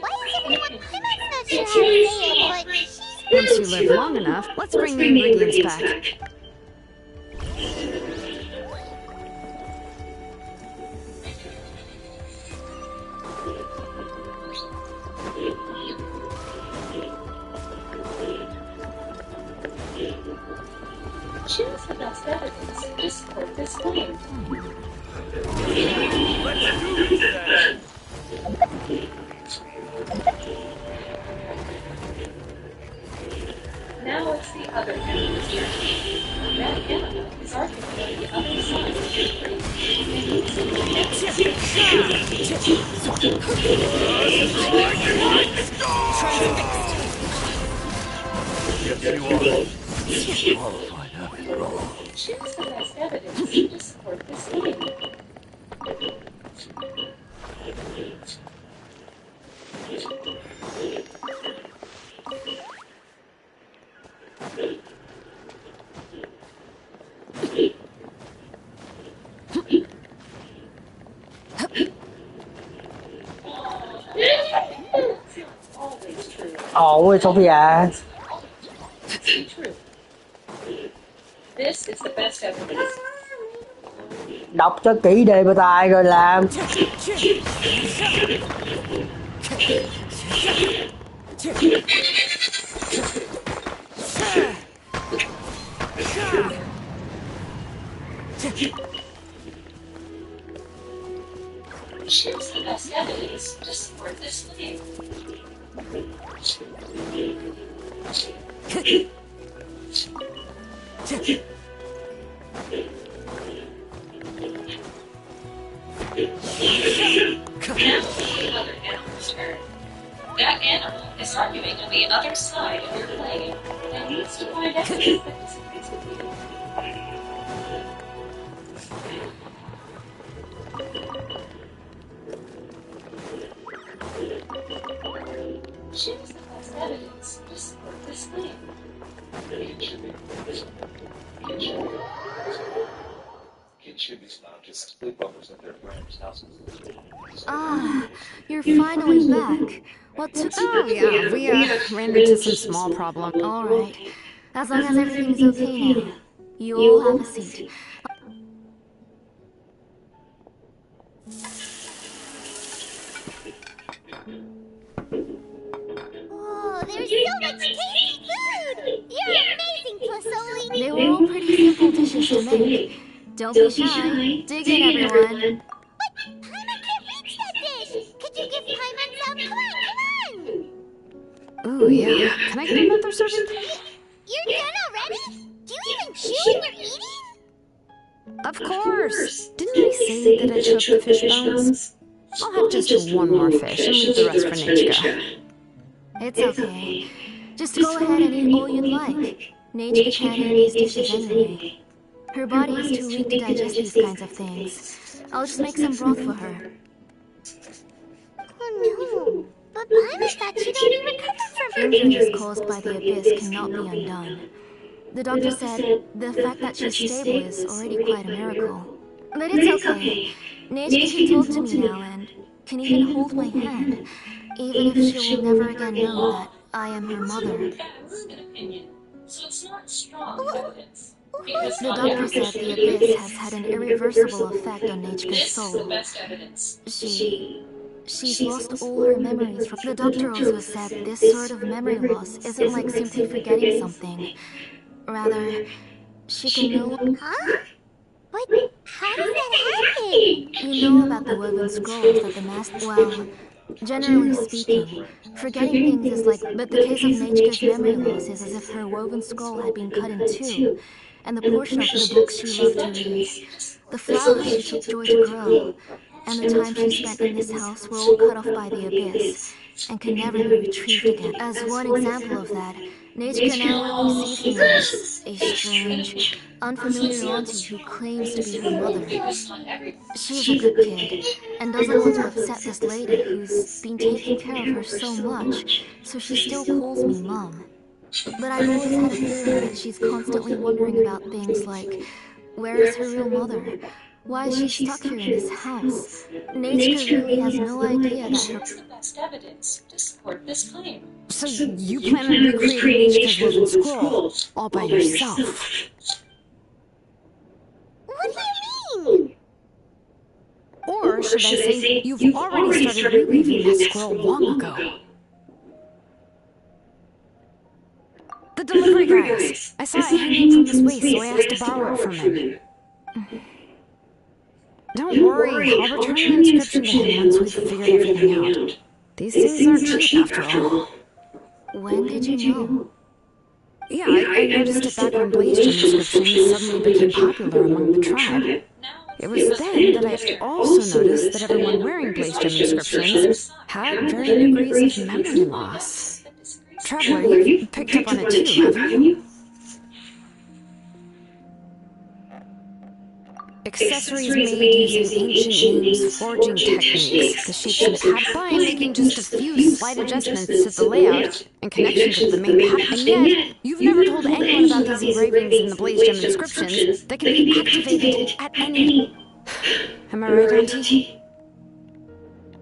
F: Why is everyone... I'm not sure how to say it, but she's...
N: Once you live long enough, let's bring the ingredients back.
A: Choose the best evidence to support this claim.
E: Let's do this then!
A: other animals are king. That animal is arguably on the other side of your tree. And needs to find out what's your
E: Yes, you are. Qualified after all.
A: Choose the best evidence to support this claim. Always true.
B: Ôi Sophia,
A: True. This is the best evidence.
B: đọc cho kỹ đề bài tài rồi làm.
A: Choose the best evidence to support this claim. Now, the other animal's turn. That animal is arguing on the other side of your claim and needs to find evidence that disagrees with you. Choose the best evidence to support this claim.
O: Newbies now just sleepovers at their friends' houses.
H: Ah, you're finally back. What took you?
N: Oh, yeah, we ran into some small problem.
H: All right. As long as everything's okay now. You all have a seat.
F: Oh, there's so much tasty food! You're amazing, Plasoli!
H: They were all pretty simple dishes to make. Don't be shy. Dig in, everyone.
F: But Paimon can't reach that dish! Could you give Paimon some? Come on, come on!
N: Ooh, yeah. Can I get another serving?
F: You're done already? Do you even chew when you're eating?
N: Of course. Didn't I say that I took the fish bones? I'll have just one more fish and leave the rest for Nechka.
H: It's okay. Just go ahead and eat all you'd like. Nechka can't eat these dishes anyway. Her body is too weak to digest these kinds of things. I'll just make some broth for her.
F: Oh no, but Paimon thought she'd already recovered from her
H: Injuries caused by the abyss cannot be undone. The doctor said the fact that she's stable is already quite a miracle. But it's okay. Nechka can talk to me now and can even hold my hand, even if she will never again know that I am her mother.
A: An opinion, so it's not strong evidence. Because
H: The doctor said the abyss has had an irreversible effect on Nechka's
A: this is the
H: soul.
A: best evidence.
H: She's lost all her memories from. The doctor also said this sort of memory loss isn't like simply forgetting something. Rather, she can know.
F: Huh? But how does that happen?
H: You know about the woven scrolls that the master. Well, generally speaking, forgetting things is like. But the case of Nechka's memory loss is as if her woven scroll had been cut in two, and the portion of the books she loved to read, the flowers she took joy to grow, and the time she spent in this house were all cut off by the abyss, and can never be retrieved again. As one example of that, Nechka now only sees me as a strange, unfamiliar auntie who claims to be her mother. She's a good kid, and doesn't want to upset this lady who's been taking care of her so much, so she still calls me Mom. But I've always had a feeling that she's constantly wondering about things like, where is her real mother? Why is she stuck here in this house? Nechka really has no idea that her...
A: the best evidence to support this claim.
N: So you plan on recreating Nechka's woven scroll all by yourself?
F: What do you mean?
N: Or should I say you've already started reweaving that scroll long ago? The delivery guys. I saw it hanging from his waist, so I asked to borrow it from him. Don't worry, I'll return the inscription to him once we've figured everything out. These things aren't cheap after all.
H: When did you know?
N: Yeah, I noticed it back when blaze gem inscriptions suddenly became popular among the tribe. It was then that I also noticed that everyone wearing blaze gem inscriptions had varying degrees of memory loss. Traveler, you've picked up on it too, haven't you? Accessories made using ancient names forging techniques, the shapes and patterns, by making just a few slight adjustments to the layout and connections of the main pattern. And yet, you've never told anyone about these engravings in the blaze gem inscriptions that can be activated at any... Am I right, Auntie?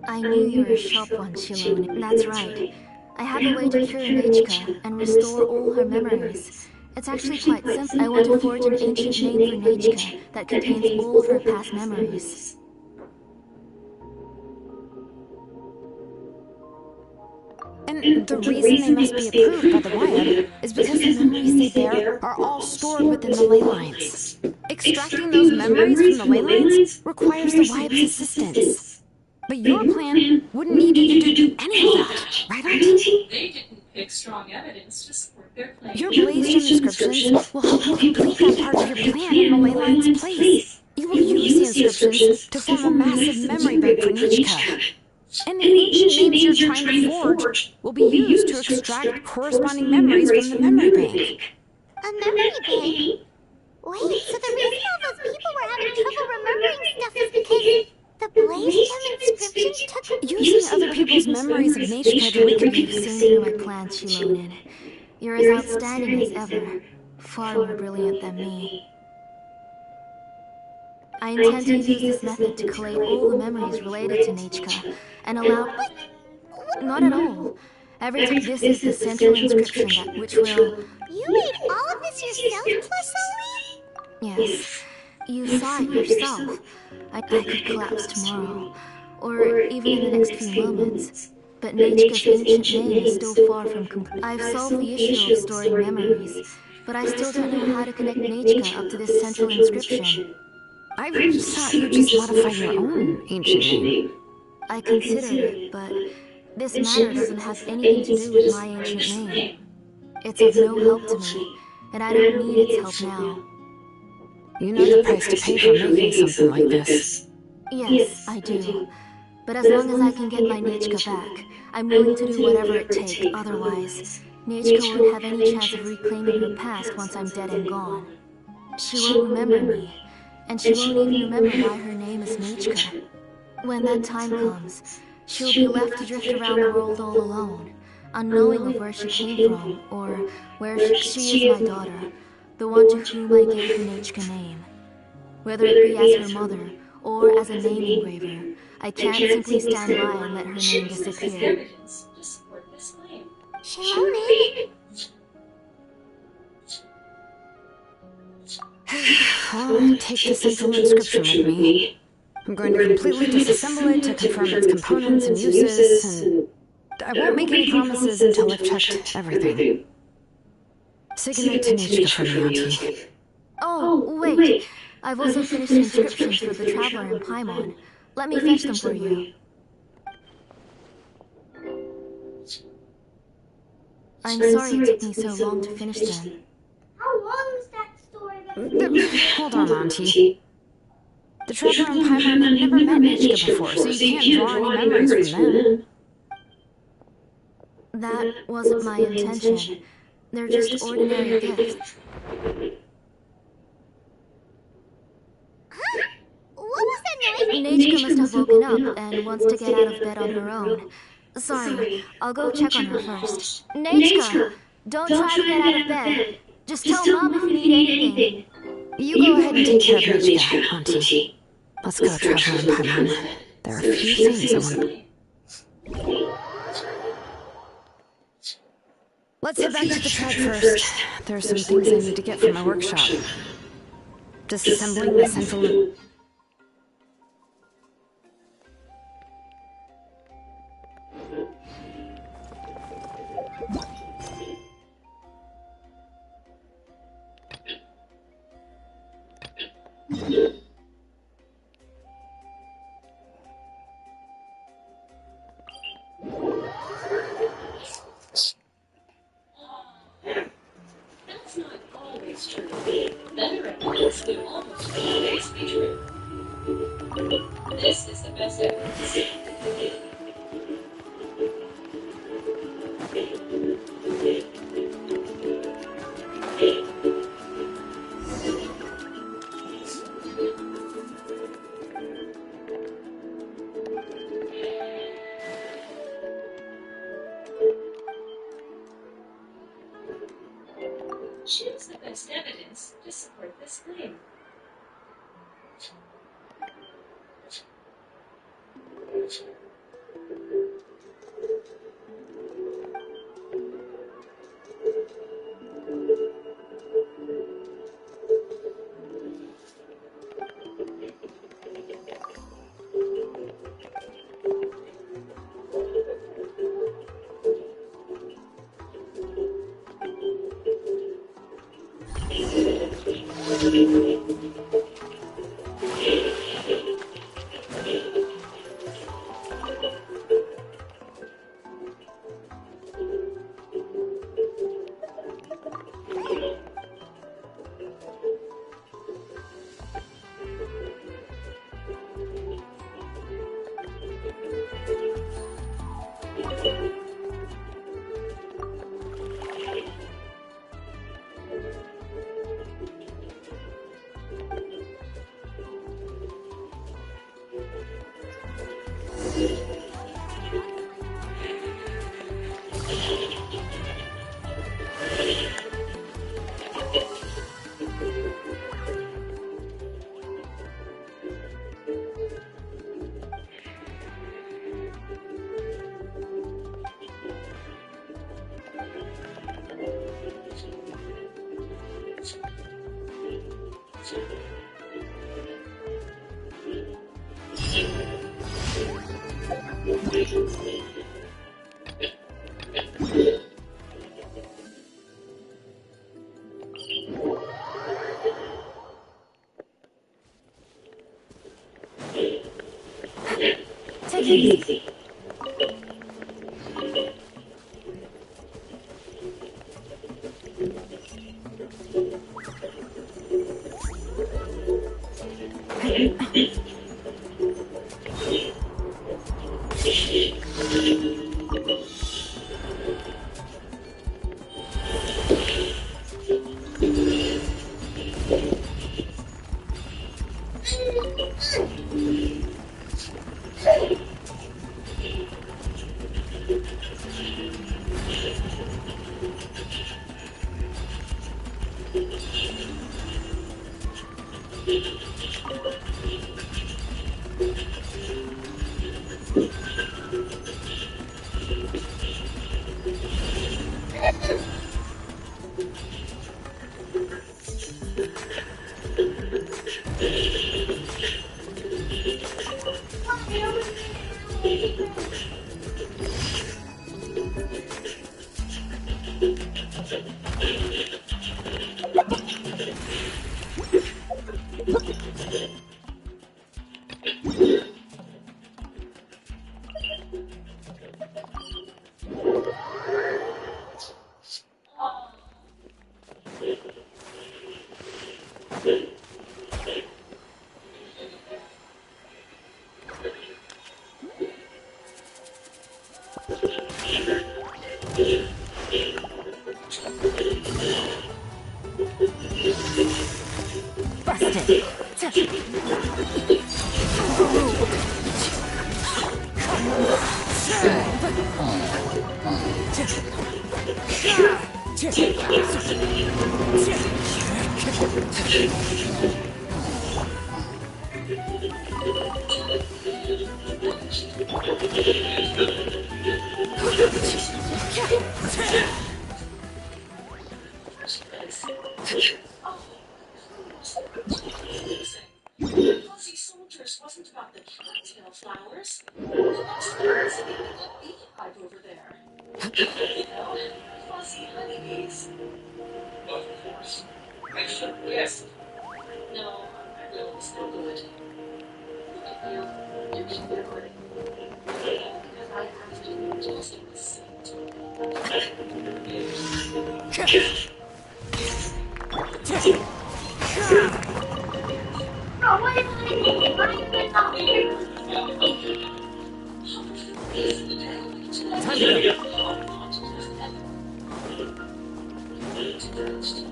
H: I knew you were a sharp one, Shilone. That's right. I have a way to cure Nechka and restore all her memories. It's actually quite simple. I want to forge an ancient name for Nechka that contains all of her past memories.
N: And the reason they must be approved by the Wyab is because the memories they bear are all stored within the ley lines. Extracting those memories from the ley lines requires the Wyab's assistance. But your plan wouldn't need you to do any of that, right, Auntie?
A: They didn't pick strong evidence to support their claim.
N: Your blaze gem inscriptions will help you complete that part of your plan in the ley line's place. You will use the inscriptions to form a massive memory bank for Nechka. And the ancient names you're trying to forge will be used to extract corresponding memories from the memory bank.
F: A memory bank? Wait, so the reason all those people were having trouble remembering stuff is because the blaze gem inscriptions took...
N: Using other people's memories of Nechka to reconnect.
H: You've seen through my plans, Shilonin. You're as outstanding as ever. Far more brilliant than me. I intend to use this method to collate all the memories related to Nechka and allow... Not at all. Every time this is the central inscription which will...
F: You made all of this yourself, Trai?
H: Yes. You saw it yourself. I could collapse tomorrow, or even in the next few moments. But Nechka's ancient name is still far from complete. I've solved the issue of storing memories, but I still don't know how to connect Nechka up to this central inscription.
N: I thought you just modify your own ancient name.
H: I considered it, but this matter doesn't have anything to do with my ancient name. It's of no help to me, and I don't need its help now.
N: You know the price to pay for making something like this.
H: Yes, I do. But as long as I can get my Nechka back, I'm willing to do whatever it takes. Otherwise, Nechka won't have any chance of reclaiming her past once I'm dead and gone. She won't remember me, and she won't even remember why her name is Nechka. When that time comes, she'll be left to drift around the world all alone, unknowing of where she came from, or where she is my daughter, the one to whom I gave the Nechka name. Whether it be as her mother, or as a name engraver, I can't simply stand by and let her name disappear.
F: Shilone?
N: I'll take the central inscription with me. I'm going to completely disassemble it to confirm its components and uses, and I won't make any promises until I've checked everything. Say goodnight to Nechka for me, Auntie.
H: Oh, wait. I've also finished inscriptions for the Traveler in Paimon. Let me fetch them for you. I'm sorry it took me so long to finish them.
F: How long was that story?
N: Hold on, Auntie. The Traveler in Paimon had never met Nechka before, so you can't draw any memories from them.
H: That wasn't my intention. They're just ordinary gifts.
F: Huh? What was that noise?
H: Nechka must have woken up and wants to get out of bed on her own. Sorry, I'll go check on her first. Nechka, don't try to get out of bed. Just tell Mom if you need anything.
N: You go ahead and take care of Nechka, Auntie. Let's go, Traveler in Paimon. There are a few things I want. Let's head back to the tribe first. There are some things I need to get from my workshop. Disassembling the central...
A: Choose the best evidence to support this claim.
H: Take it easy.
A: Fuzzy soldiers wasn't about the cattail flowers. The most famous in the beehive over there. You know, fuzzy honeybees. Of course. I should have guessed. No, I really was no good. Look at you. You're cute. Because I have to just in the seat.
M: Time to go.
A: first.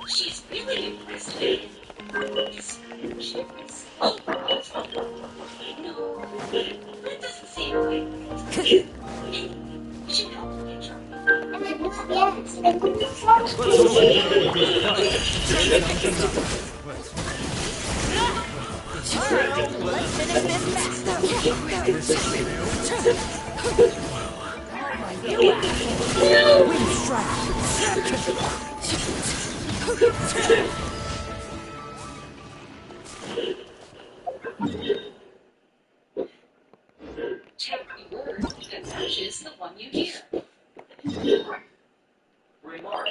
A: She's really impressive. No, that doesn't seem right. You should help me try.
C: Let's hope we have a good fight.
N: Alright, let's finish this
A: Check the word that matches the one you hear. Remark.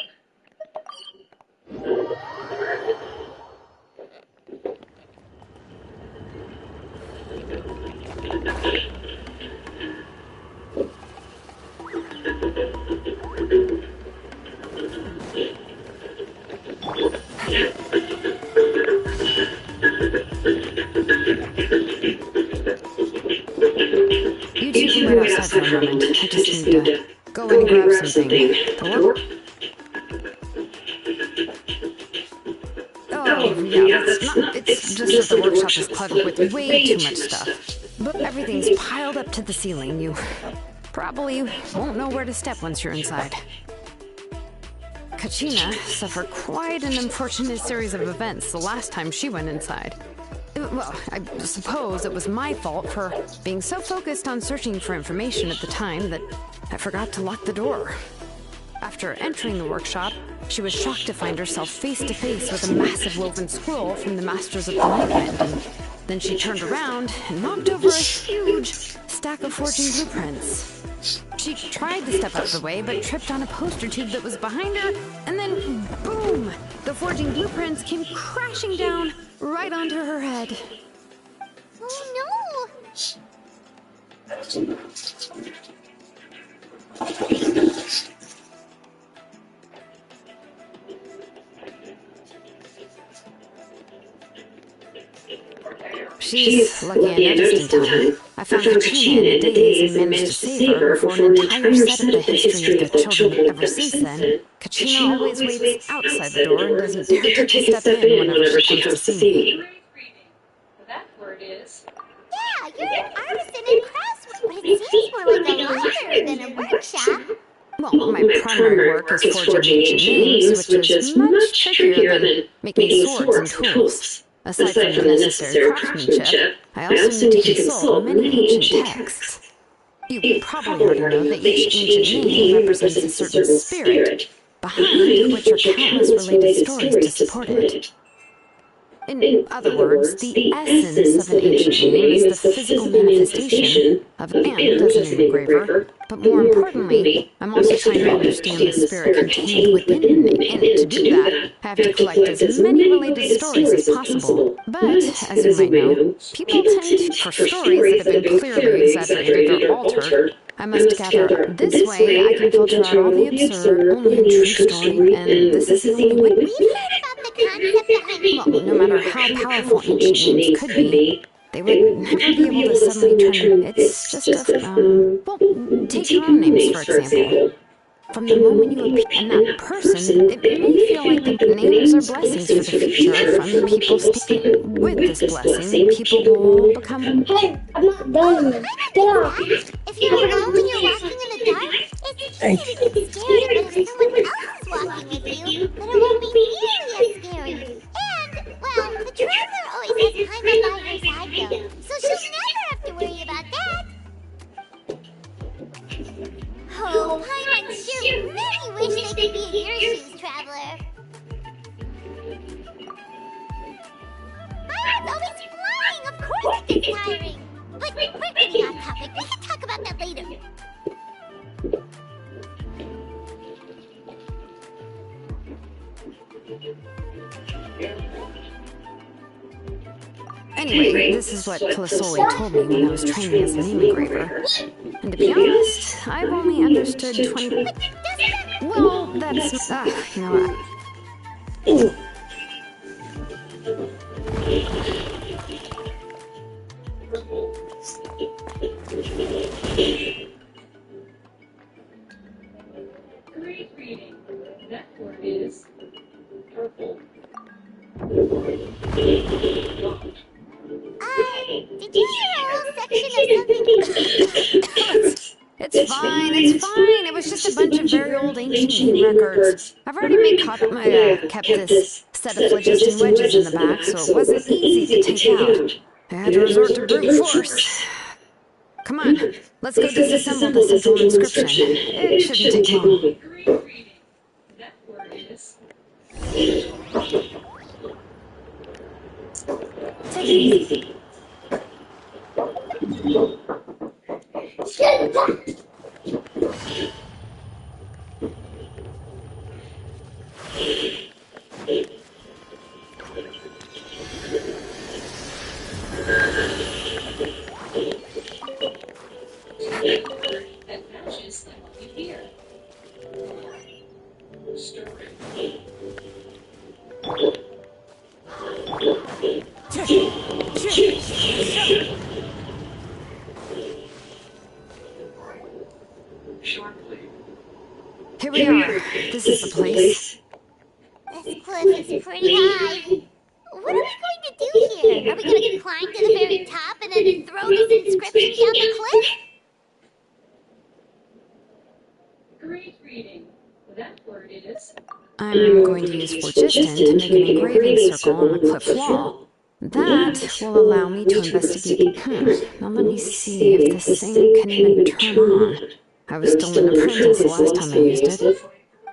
N: You two can wait outside for a moment. I just need to go and grab something. Oh, yeah, it's just that the workshop is cluttered with way too much stuff. But everything's piled up to the ceiling. You probably won't know where to step once you're inside. Kachina suffered quite an unfortunate series of events the last time she went inside. Well, I suppose it was my fault for being so focused on searching for information at the time that I forgot to lock the door. After entering the workshop, she was shocked to find herself face to face with a massive woven scroll from the Masters of the Nightland, and then she turned around and knocked over a huge stack of forging blueprints. She tried to step out of the way, but tripped on a poster tube that was behind her, and then boom! The forging blueprints came crashing down right onto her head.
F: Oh no!
N: She's lucky I noticed in time. I found Kachina in a daze and managed to save her before an entire set of the history of the children. Ever since then, Kachina always waits outside the door and doesn't dare to step in whenever she comes to see me.
A: That word is.
F: Yeah, you're an artisan in craftsman, but it seems more like a library than a workshop.
N: Well, my primary work is forging ancient names, which is much trickier than making swords and tools. Aside from the necessary craftsmanship, I also need to consult many ancient texts. You probably already know that each ancient name represents a certain spirit, behind which are countless related stories to support it. In other words, the essence of an ancient name is the physical manifestation of an ant as an engraver, but more importantly, I'm also trying to understand the spirit contained within the name, and to do that, I have to collect as many related stories as possible. But, as you might know, people tend for stories that have been clearly exaggerated or altered. I must gather this way I can filter out all the absurd, only a true story, and this is the only way.
F: We've heard about the concept behind
N: Well, no matter how powerful ancient names could be, they would never be able to suddenly turn. It's just well, take your own names, for example. From the moment you appear in that person, it may feel like the names are blessings for the future from the people staying. With this blessing, people will become.
F: Hey, I'm not done. Get off. If you're alone when you're walking in the dark, it's easy to get scared, but if someone else is walking with you, then it won't be nearly as scary. And, well, the traveler always has Paimon by her side, though, so she'll never have to worry about that. Oh, Paimon sure really wish they could be in your shoes, traveler. Paimon's always flying, of course it gets tiring. But we're getting off topic, we can talk about that later.
N: Anyway, this is what Kalasoli told me when I was training as a name engraver. And to be honest, I've only understood 20... Well, that's... you know what? It's fine, it's fine. It was just a bunch of very old ancient nghiem records. I've already kept this set of phlogiston wedges in the back, so it wasn't easy to take out. I had to resort to brute force. Come on, let's go disassemble the central inscription. It shouldn't take long.
A: That word is
N: Take it easy.
A: that matches in what you hear. Story. Shortly.
N: Here we are. This is the place.
F: This cliff is pretty high. What are we going to do here? Are we going to climb to the very top and then throw this inscription down the cliff?
A: Great reading. That word is
N: I'm going to use phlogiston to make an engraving circle on the cliff wall. That will allow me to investigate. Now let me see if this thing can even turn on. I was still an apprentice the last time I used it.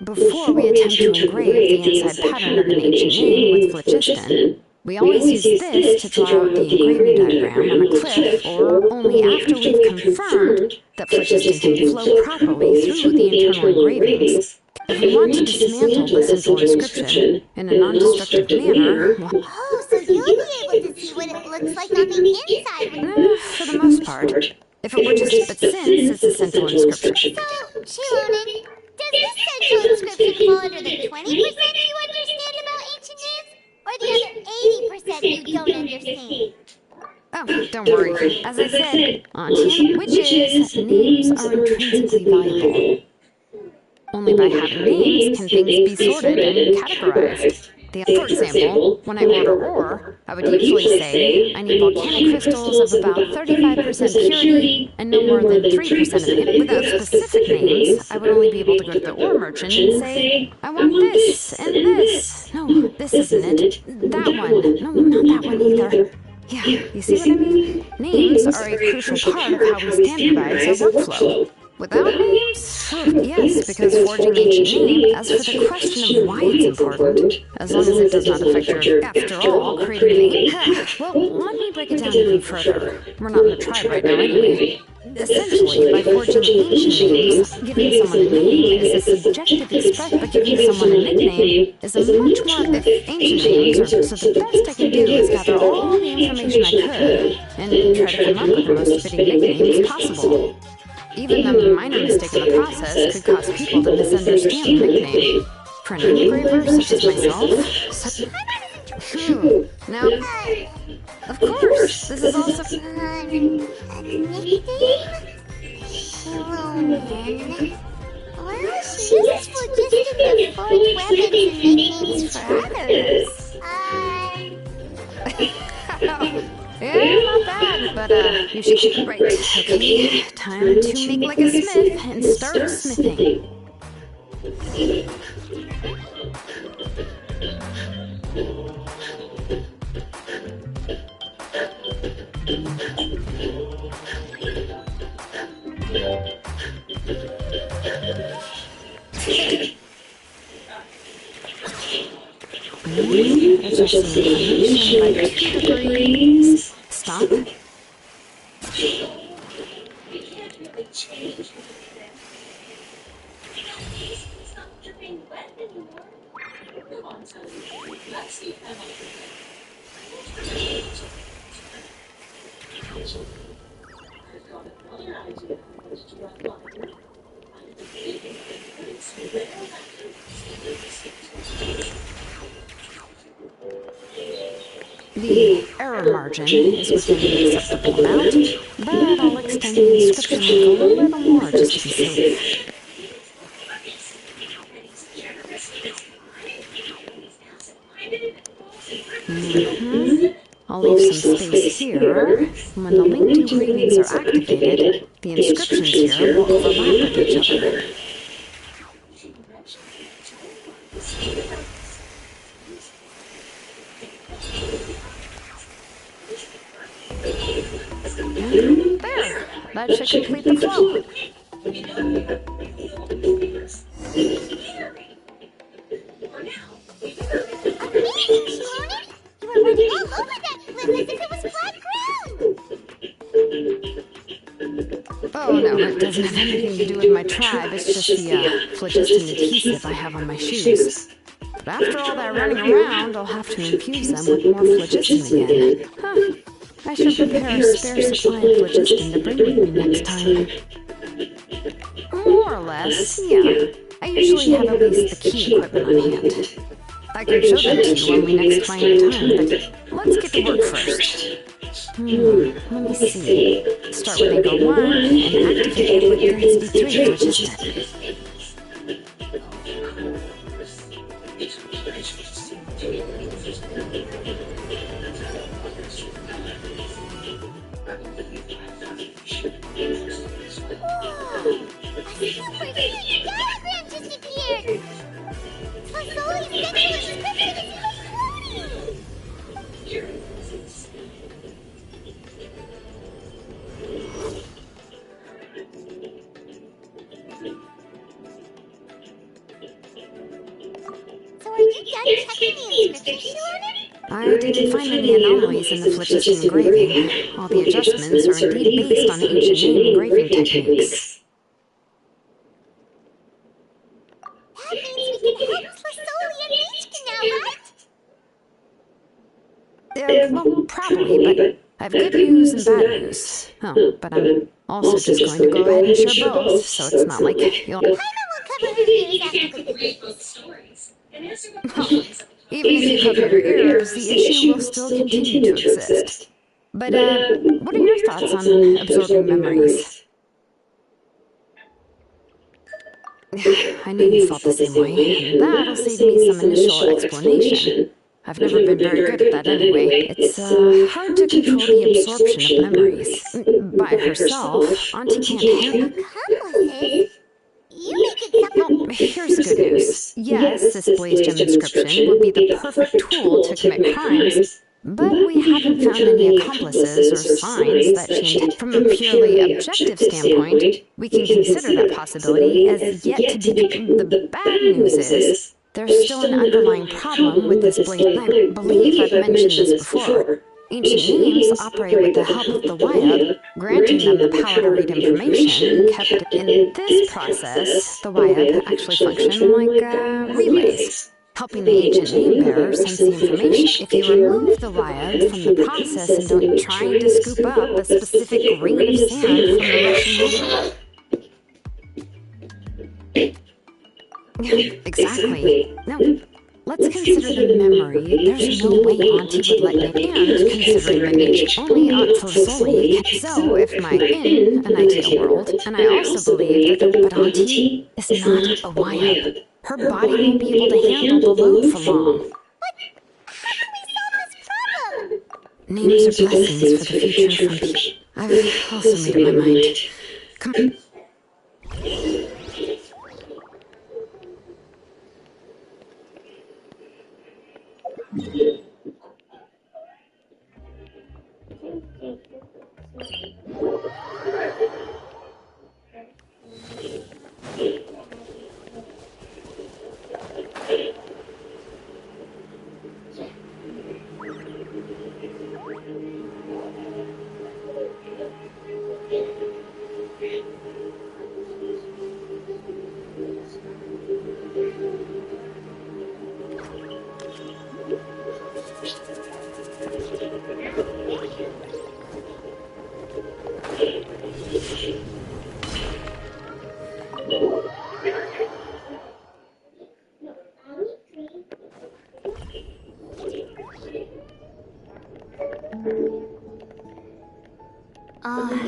N: Before we attempt to engrave the inside pattern of an ancient name with phlogiston, we always use this to draw out the engraving diagram on a cliff, or only after we've confirmed that phlogiston can flow properly through the internal engravings. If we want to dismantle the central inscription in a non-destructive manner,
F: Oh, so you'll be able to see what it looks like on the inside when...
N: for the most part. If it were just, but since it's a central inscription.
F: So, Shilonen, does this central inscription fall under the 20% you understand about ancient names, or the other 80% you don't understand?
N: Oh, don't worry. As I said, ancient witches, names are intrinsically valuable. Only by having names can things be sorted and categorized. For example, when I order ore, I would usually say I need volcanic crystals of about 35% purity and no more than 3% of it. Without specific names, I would only be able to go to the ore merchant and say, I want this and this. No, this isn't it. That one. No, not that one either. Yeah, you see what I mean? Names are a crucial part of how we standardize our workflow. Without names? Yes, because forging ancient name, as for the question of why it's important, as long as it does not affect your, after all, creating a name. Well, let me break it down even further. We're not in a tribe right now anyway. Essentially, by forging ancient names, giving someone a name is a subjective expression, but giving someone a nickname is a much more ancient names, so the best I can do is gather all the information I could and try to come up with the most fitting nicknames possible. Even a minor mistake in the process could cause people to misunderstand the nickname. For an engraver such as myself, Now, of course, this is also...
F: A nickname? Shilonen. Well, she uses phlogiston to forge weapons and nicknames for others.
N: Yeah, not bad, but you should keep it right. Okay, time to make like a smith and start smithing. Adjust the inclination by 2 degrees. Stop.
A: It's not dripping wet anymore. Come on, Tony. Let's see if I'm I've got another idea how to run water. I'm thinking of putting some rare
N: The error margin is within the acceptable amount, but I'll extend the inscription a little more just to be safe. I'll leave some space here. When the linked engravings are activated, the inscriptions here will overlap with each other. There! That should complete the flow.
F: You were running all over that cliff as if it was flat ground!
N: Oh no, it doesn't have anything to do with my tribe. It's just the phlogiston adhesive I have on my shoes. But after all that running around, I'll have to infuse them with more phlogiston again. Huh. I should prepare a spare supply of phlogiston to bring with me next time. More or less, yeah. I usually have at least the key equipment on hand. I can show them to you when we next find time, but let's get to work first. Let me see. Start with anchor 1 and activate it with density 3 phlogiston. I didn't find any anomalies in the phlogiston engraving. All the adjustments are indeed based on ancient name engraving techniques.
F: That means we can help Tlasoli and Mage now, right?
N: Well, probably, but I have good news and bad news. Oh, but I'm also just going to go ahead and share both, so it's not like you'll...
F: Paimon will cover her ears after the
A: Read both stories and answer the
N: Oh,
A: questions.
N: even if you cover your ears, the issue will still continue to exist. But, what are your thoughts on absorbing memories? I knew you felt the same way, and that'll save me some initial explanation. I've never been very good at that anyway. It's, hard to control the absorption of memories. By herself, Auntie can't handle...
F: accomplices? You make it sound...
N: Well, here's the good news. Yes, this blaze gem inscription would be the perfect tool to commit crimes, but we haven't found any accomplices or signs that she intended. From a purely objective standpoint, we can consider that possibility as yet to be... The bad news is, there's still an underlying problem with this blaze. I believe I've mentioned this before. Ancient names operate with the help of the Wyab, granting them the power to read information kept in this process. The Wyab actually function like relays, helping the ancient name bearer sense the information. If you remove the Wyab from the process and don't try to scoop up a specific grain of sand from the Russian river. Exactly. Now, let's consider the memory. There's no way Auntie would let me, and considering the nature only Aunt Tlasoli. So, if my in an ideal world, and I also believe that but Auntie is not a Wyab. Her body won't be able to handle the load for long.
F: How can we solve this problem?
N: Names are blessings for the future from people. I've also made up my mind. Come on.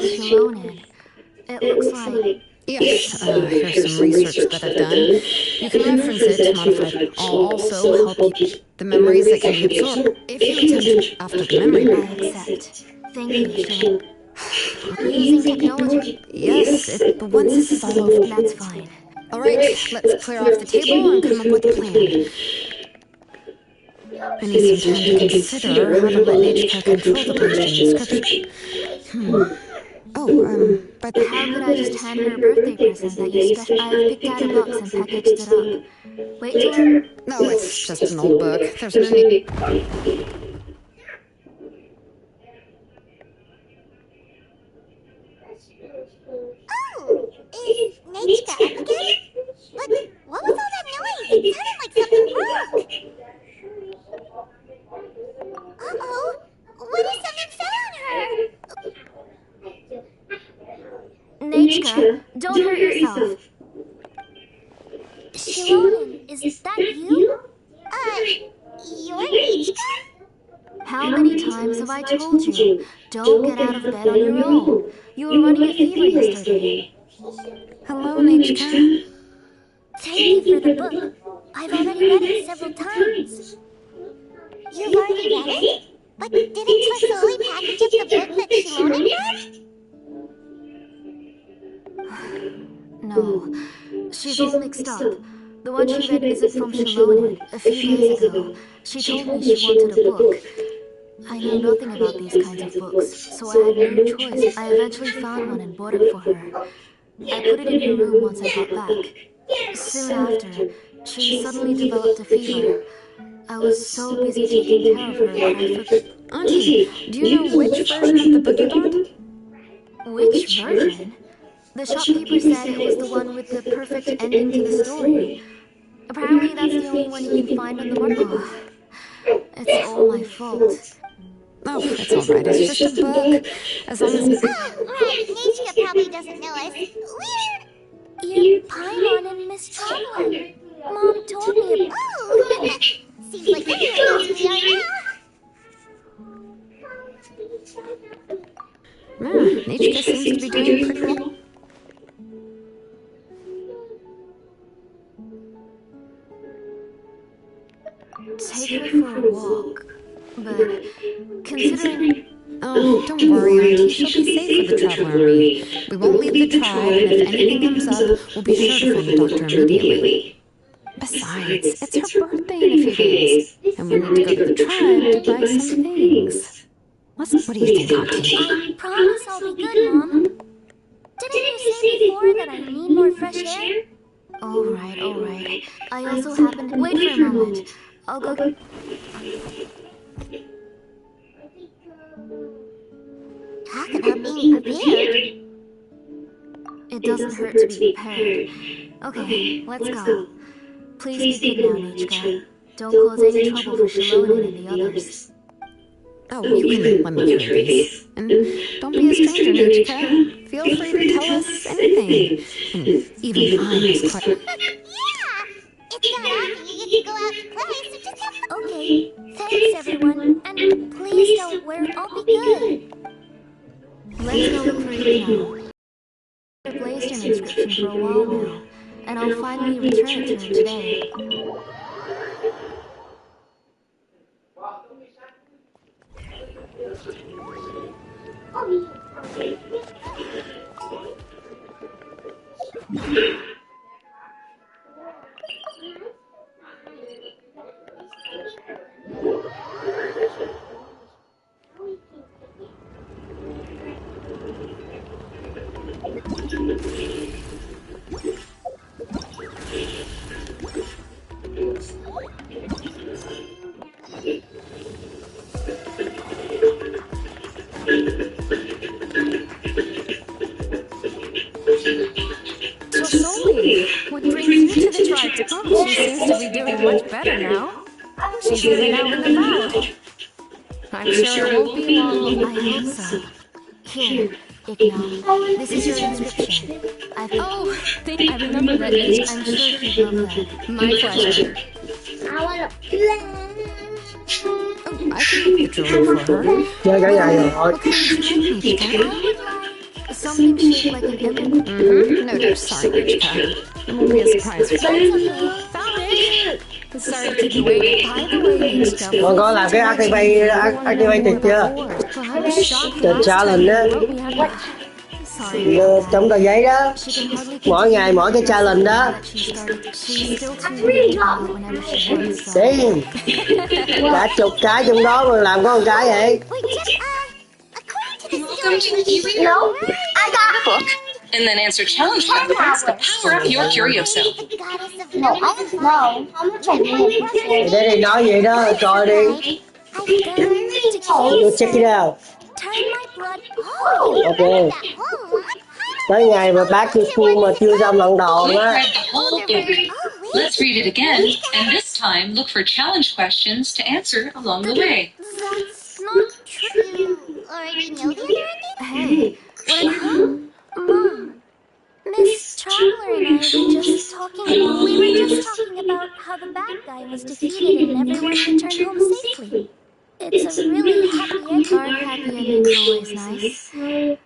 F: Sharonin. It looks like...
N: Yes, here's some research that I've done. You can reference it to modify it. I'll also help you the memories that can be absorbed. If you attempt after the memory...
H: I accept. Thank you, Shalom. Using technology?
N: Yes, but once this is all over...
H: That's fine.
N: Alright, let's clear off the table and come up with a plan. I need some time to consider how to let Nechka control the blaze gem inscription.
H: But how could I just hand her a birthday present that you I've picked out a box and packaged it up. Wait till her...
N: No, it's just an old book. There's no need...
F: Oh! Is Nechka up again? What was all that noise? It sounded like something broke! Uh-oh! What if something fell on her?
H: Nechka, don't hurt yourself. Shilonen, is that you?
F: You're Nechka?
H: How many times have I told you? Don't get out of bed on your own. You were running a fever yesterday.
N: Hello, Nechka.
F: Thank you for the book. I've already read it several times. You've already read it? But didn't Tlasoli package up the book that Shilonen read?
H: No, she's all mixed up. The one she read isn't from Shilonen. A few days ago, she told me she wanted a book. I know nothing about these kinds of books, so I had no choice. I eventually found one and bought it for her. I put it in her room once I got back. Soon after, she suddenly developed a fever. I was so busy taking care of her that I forgot.
N: Auntie, do you know which version of the book you bought?
H: Which version? The shopkeeper said it was the one with the perfect ending to the story. Apparently that's the only one you can find on the market. It's all my fault.
N: Oh, it's alright. It's just a book. As long as...
F: Oh, right. Nechka probably doesn't know us.
H: You're Paimon and Miss Traveler. Mom told me about...
F: Oh! Seems like everyone knows who we are now.
N: Nechka seems to be doing pretty well.
H: Take her for a walk. But considering...
N: Oh, don't worry, Auntie. She'll be safe with the Traveler and me. We won't leave the tribe, and if anything comes up, we'll be sure to find the doctor immediately. Besides, it's her birthday in a few days, and we need to go to the tribe to buy some things. What do you think, Auntie?
H: I promise I'll be good, Mom. Didn't you say before that I need more fresh air? Alright. I also happen to... Wait for a moment. I'll go...
F: Talk about being prepared.
H: It doesn't hurt to be prepared. Okay, let's go. Please be good now, Nechka. Don't cause any trouble for Shilonen and the others.
N: Oh, you can let me carry these. And don't be a stranger, Nechka. Feel free to tell us anything. And even I was quite...
F: Yeah! It's not often you get to go out to play, so just have fun.
H: Okay, thanks everyone. And please don't worry, I'll be good. Let's go look for it now. I've placed an inscription for a while now, and I'll finally return it to her today.
N: What brings you to the tribe? Oh, she seems to be doing much better now. She's even out in the crowd. I'm sure it won't be long.
H: I hope so. Here, Igno. This is your inscription.
N: I remember that name.
H: I'm sure you'd love that.
N: My pleasure.
F: I wanna
N: I can make the jewelry for her.
B: Chơi cái này rồi.
H: Some seem shaped like an image.
N: No, sorry, Michka. It won't be a surprise for you. Found it! Sorry to keep you waiting.
H: By the way, Michka,
B: Con có làm cái activated chưa?
H: well, I was shocked
B: The
H: last time
B: challenge á.
H: you wrote me out. Sorry about that.
B: Trong tờ giấy đó.
H: She can hardly
B: Mỗi ngày mỗi cái challenge đó.
H: She's still too weird to talk whenever she wants, so...
B: Damn. Cả chục cái trong đó mà làm có một cái vậy.
A: Welcome to e-reader. No, I got a book. And then answer challenge questions to power up your curioso.
F: No, I don't know. How much I need?
B: Để đi nói vậy đó, coi đi. You check it out. Ok. Tới ngày mà back to school mà chưa xong lần đầu á.
A: Let's read it again, and this time look for challenge questions to answer along the way.
F: That's not true. Already know the other ending?
H: Hey, Mom, Miss Traveler and I were just talking about how the bad guy was defeated and everyone returned home safely. It's a really happy ending. Our happy ending's always nice.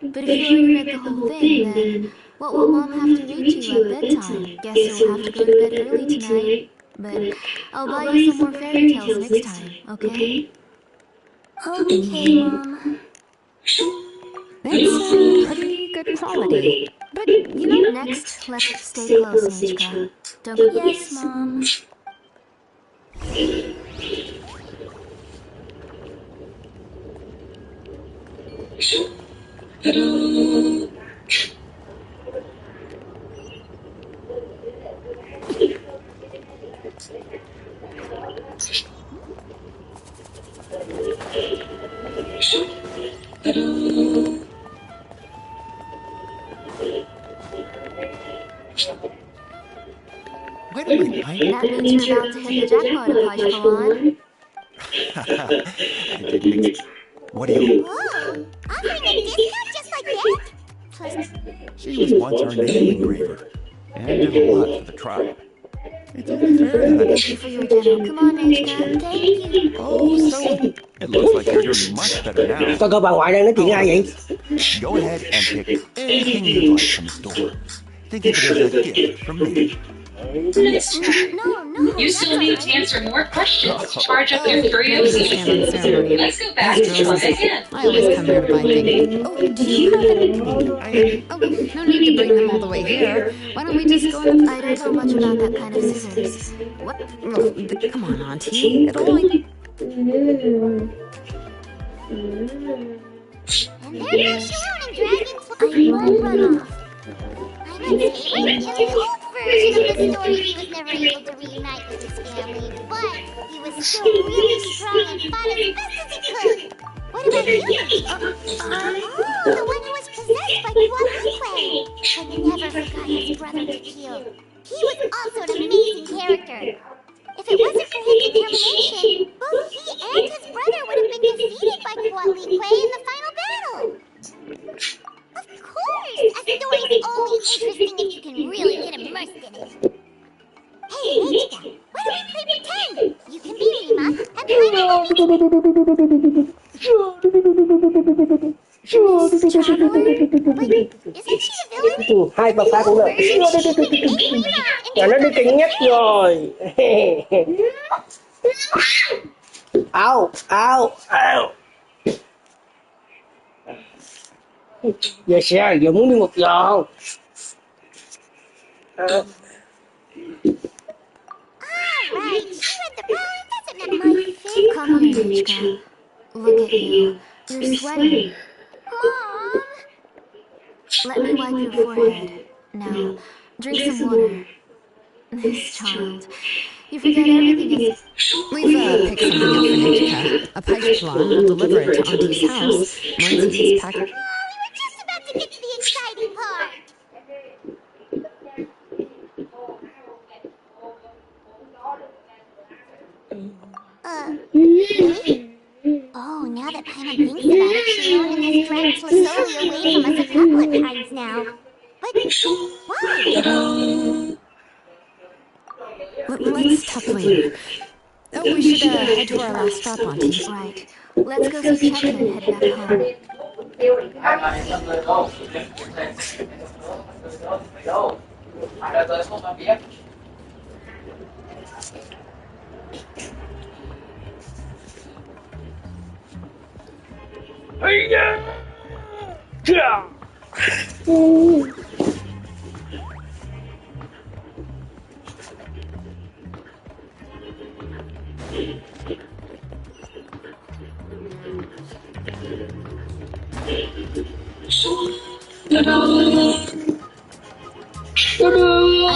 H: But if you already read the whole thing, then what will Mom have to read to you at bedtime? Guess you'll have to go to bed early tonight. But I'll buy you some more fairy tales next time, okay? Okay, Mom.
N: That's pretty good quality.
H: But, you know, next, let's stay close, Michka. Don't go. Yes, Mom.
K: Wait a minute,
H: That means you're about to hit the jackpot, Apache.
K: I didn't. What do you?
F: Whoa! Offering a discount just like that? Plus,
K: She was once our name engraver, and did a lot for the tribe. It's only fair that
H: Thank you for your demo. Come on, Michka. Thank you.
K: Oh, so it looks like you're doing much better now.
B: Coi bà ngoại đang nói chuyện ai vậy?
K: Go ahead and pick anything you like from the store. Think of it as a gift from me.
A: Nice try. You still need to answer more questions to charge up your curiosity. Let's go back and try again.
N: I always come here to buy things. Oh, do you have any? Oh, no need to bring them all the way here. Why don't we just go in?
H: I don't know much about that kind of scissors.
N: What? Well, come on, Auntie. It'll only...
F: and there goes Sharon and Dragonfly.
H: I won't run off.
F: I'm not saying in the old version of the story he was never able to reunite with his family, but he was still really strong and fought as best as he could. What about you? The one who was possessed by Guadalupe. I never forgot his brother to kill. He was also an amazing character. If it wasn't for his determination, both he and his brother would have been defeated by Guadalupe in the final battle. Of course! A story's only interesting if you can really get immersed in it. Hey, Michka, why don't we play pretend? You can be Rima, and Paimon will be... Miss Traveler? Wait, isn't she a villain?
B: Hai bà phá cũng được. Và nó đi kinh nhất rồi. Ao, ao, ao. Giờ xe giờ muốn đi một giờ.
F: Alright, she read the power doesn't matter my favorite.
H: Come here, Michka. Look at you. You're sweating.
F: Mom!
H: Let me wipe your forehead. Now, drink some water. This child. You forget everything is...
N: We've picked something up for Michka. A pipeline. We'll deliver it to Auntie's house. Once he's packed...
F: We were just about to get to the exciting part. Really? Oh, now that Paimon thinks about it, Sharon has dragged Tlasoli away from us a couple of times now. But why?
N: Let's talk later. Oh, we should head to our last stop, Auntie.
H: Right. Let's go see Chapman and head back home. I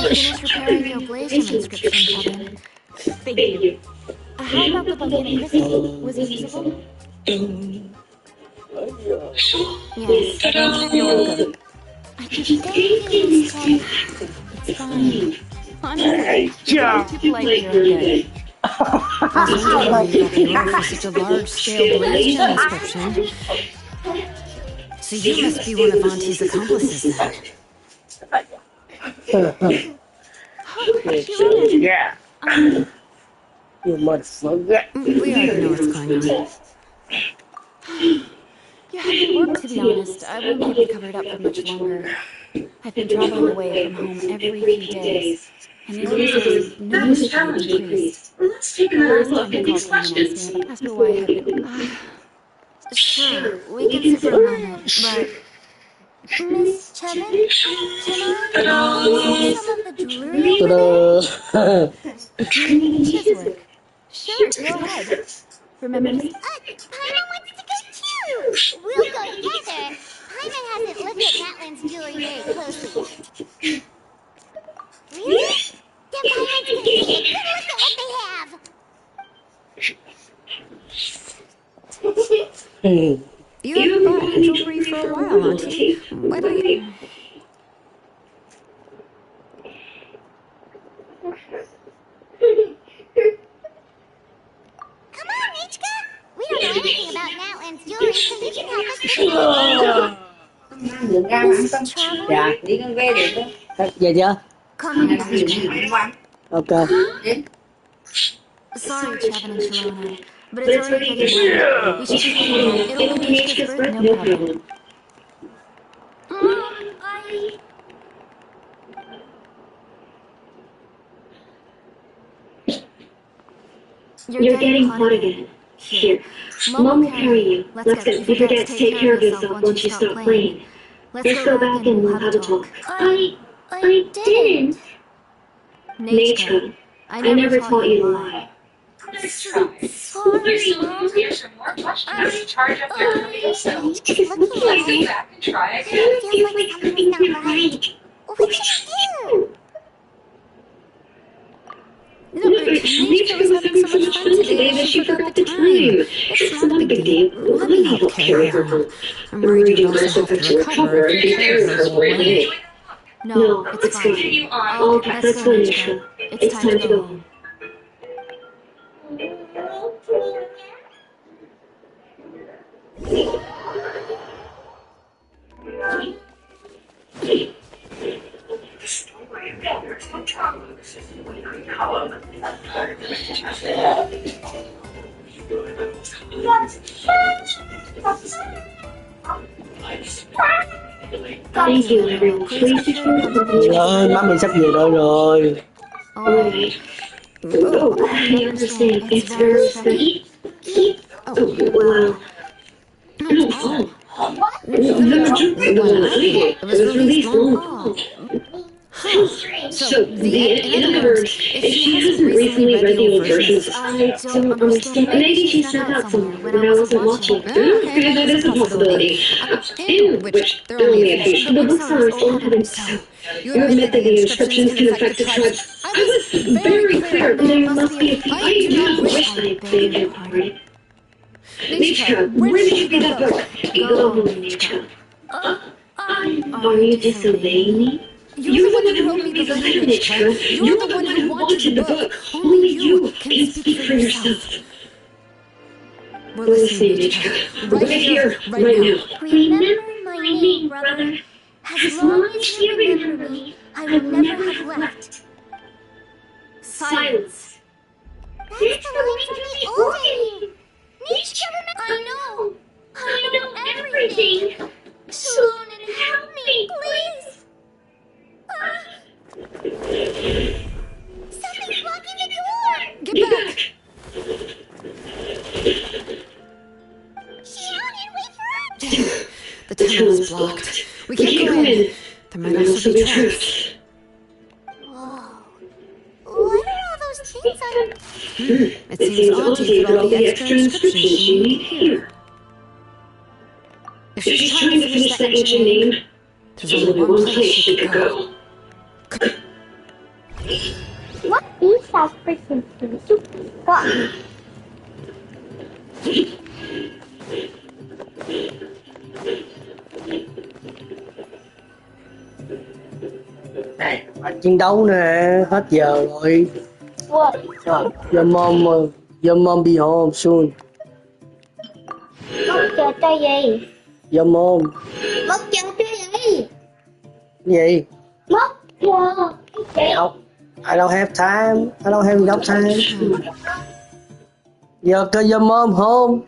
H: finished repairing your Glacium inscription, Kevin.
D: Thank you.
H: How about the volcanic crystal? Was it usable? Yes. You're welcome.
F: Thank you, Miss Chen.
H: It's fine. Honestly, you're being too polite for your own good. I was wondering where you got the ore for such a large-scale blaze gem inscription. So you must be one of Auntie's accomplices, then.
B: Yeah. You motherfucker.
H: We already know what's going on. You had me work, to be honest. I won't be able to cover it up for much longer. I've been traveling away from home every few days, and the illness has noticeably increased.
A: Let's take
H: The
A: another
H: last
A: look
H: time you
A: at
H: called
A: these
H: me and
A: questions.
H: asked me why I had been... Sure, we can sit for a moment, but...
F: Miss Chevin, can I see some of the jewelry over there?
H: You mean his work? Sure, go ahead. Remember to...
F: Paimon wants to go too! We'll go together. Paimon hasn't looked at Natlan's jewelry very closely yet. Really? Then Paimon's gonna take a good look at what they have!
H: You haven't bought jewelry for a while, Auntie. Why don't you...
F: Come on, Nichka! We don't know anything about Natlan's jewelry, so you can help us pick it
B: Dạ.
G: Đi con ghe được đó.
B: Về chưa?
H: Come on, Nichka.
B: Ok.
H: Sorry, Chevin and Shalona, but it's already getting late. We should continue then. It'll be Nichka's birthday. No problem.
D: You're getting hot again. Here, Mom will carry you. Let's go. You forget to take care of yourself once you stop playing. Let's go back and we'll have a talk.
F: I didn't.
D: Nature, I never taught you to lie.
A: Nice try. There's still here's some more questions. Charge up there for yourself.
F: She's looking
A: Let's
F: at
A: go
F: me.
A: back and try again.
F: It feels like something's not right. What should we do?
H: No, Nichka was having so much fun today that she forgot the time. It's not a big deal. Let me help carry her home. I'm worried you'll also have to recover if you carry her the whole way.
F: No,
H: it's fine.
A: Continue on.
H: Oh, let's go, Nichka. It's time to go home.
D: Thank you, everyone. Please be
B: Trời ơi, má mình sắp về đâu rồi.
D: Oh, I understand. It's very sweet. Wow.
H: It was released long. So, in other words, if she hasn't recently read the old versions, I don't understand. Maybe she snuck out somewhere when I wasn't watching. Okay, that is a possibility. In which there are only a few. The books are old habits, so you admit that the inscriptions can affect the tribes. I was very clear. There must be a... I do not wish I beg your pardon. Nichka, where did you get that book? Go home, Nichka.
D: Are you disobeying me?
H: You're the one who wrote me the letter, Nichka. You're the one who wanted the book. Only you can speak for yourself. We're listening, Nichka. Right here, right now.
F: Remember my name, brother. As long as you remember me, I will never have left.
H: Silence.
F: That's the line from the old game. Nichka, I know. I know everything. Sloan, help me, please. Something's blocking the door.
N: Get back.
F: Shannon, wait for us.
N: The tunnel is blocked. We can't go in. There might also be traps.
F: Whoa. What are all those things on...
N: It seems Auntie put all the extra inscriptions she needed here. If she's trying to finish that engineering, there's only one place she could go.
F: What is that person got?
B: Này, chiến đấu nè, hết giờ rồi.
F: What?
B: Your mom be home soon.
F: Mất chờ cho gì?
B: Your mom.
F: Mất chờ cho gì?
B: Gì?
F: Mất chờ.
B: I don't have time. I don't have enough time. Your mom home.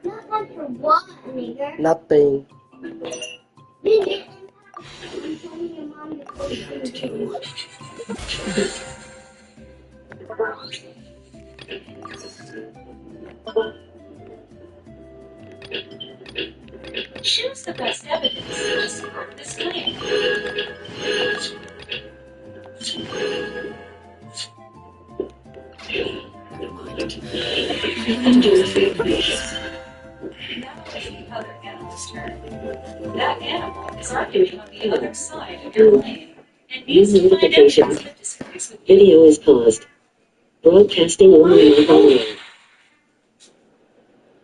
F: Nothing for what, nigga?
B: Nothing.
A: Choose the best evidence to support this claim. Now it's the other animal's turn. That animal is arguing on the other side of your claim and needs to find evidence that disagrees with you.
P: Video is paused. Broadcasting only.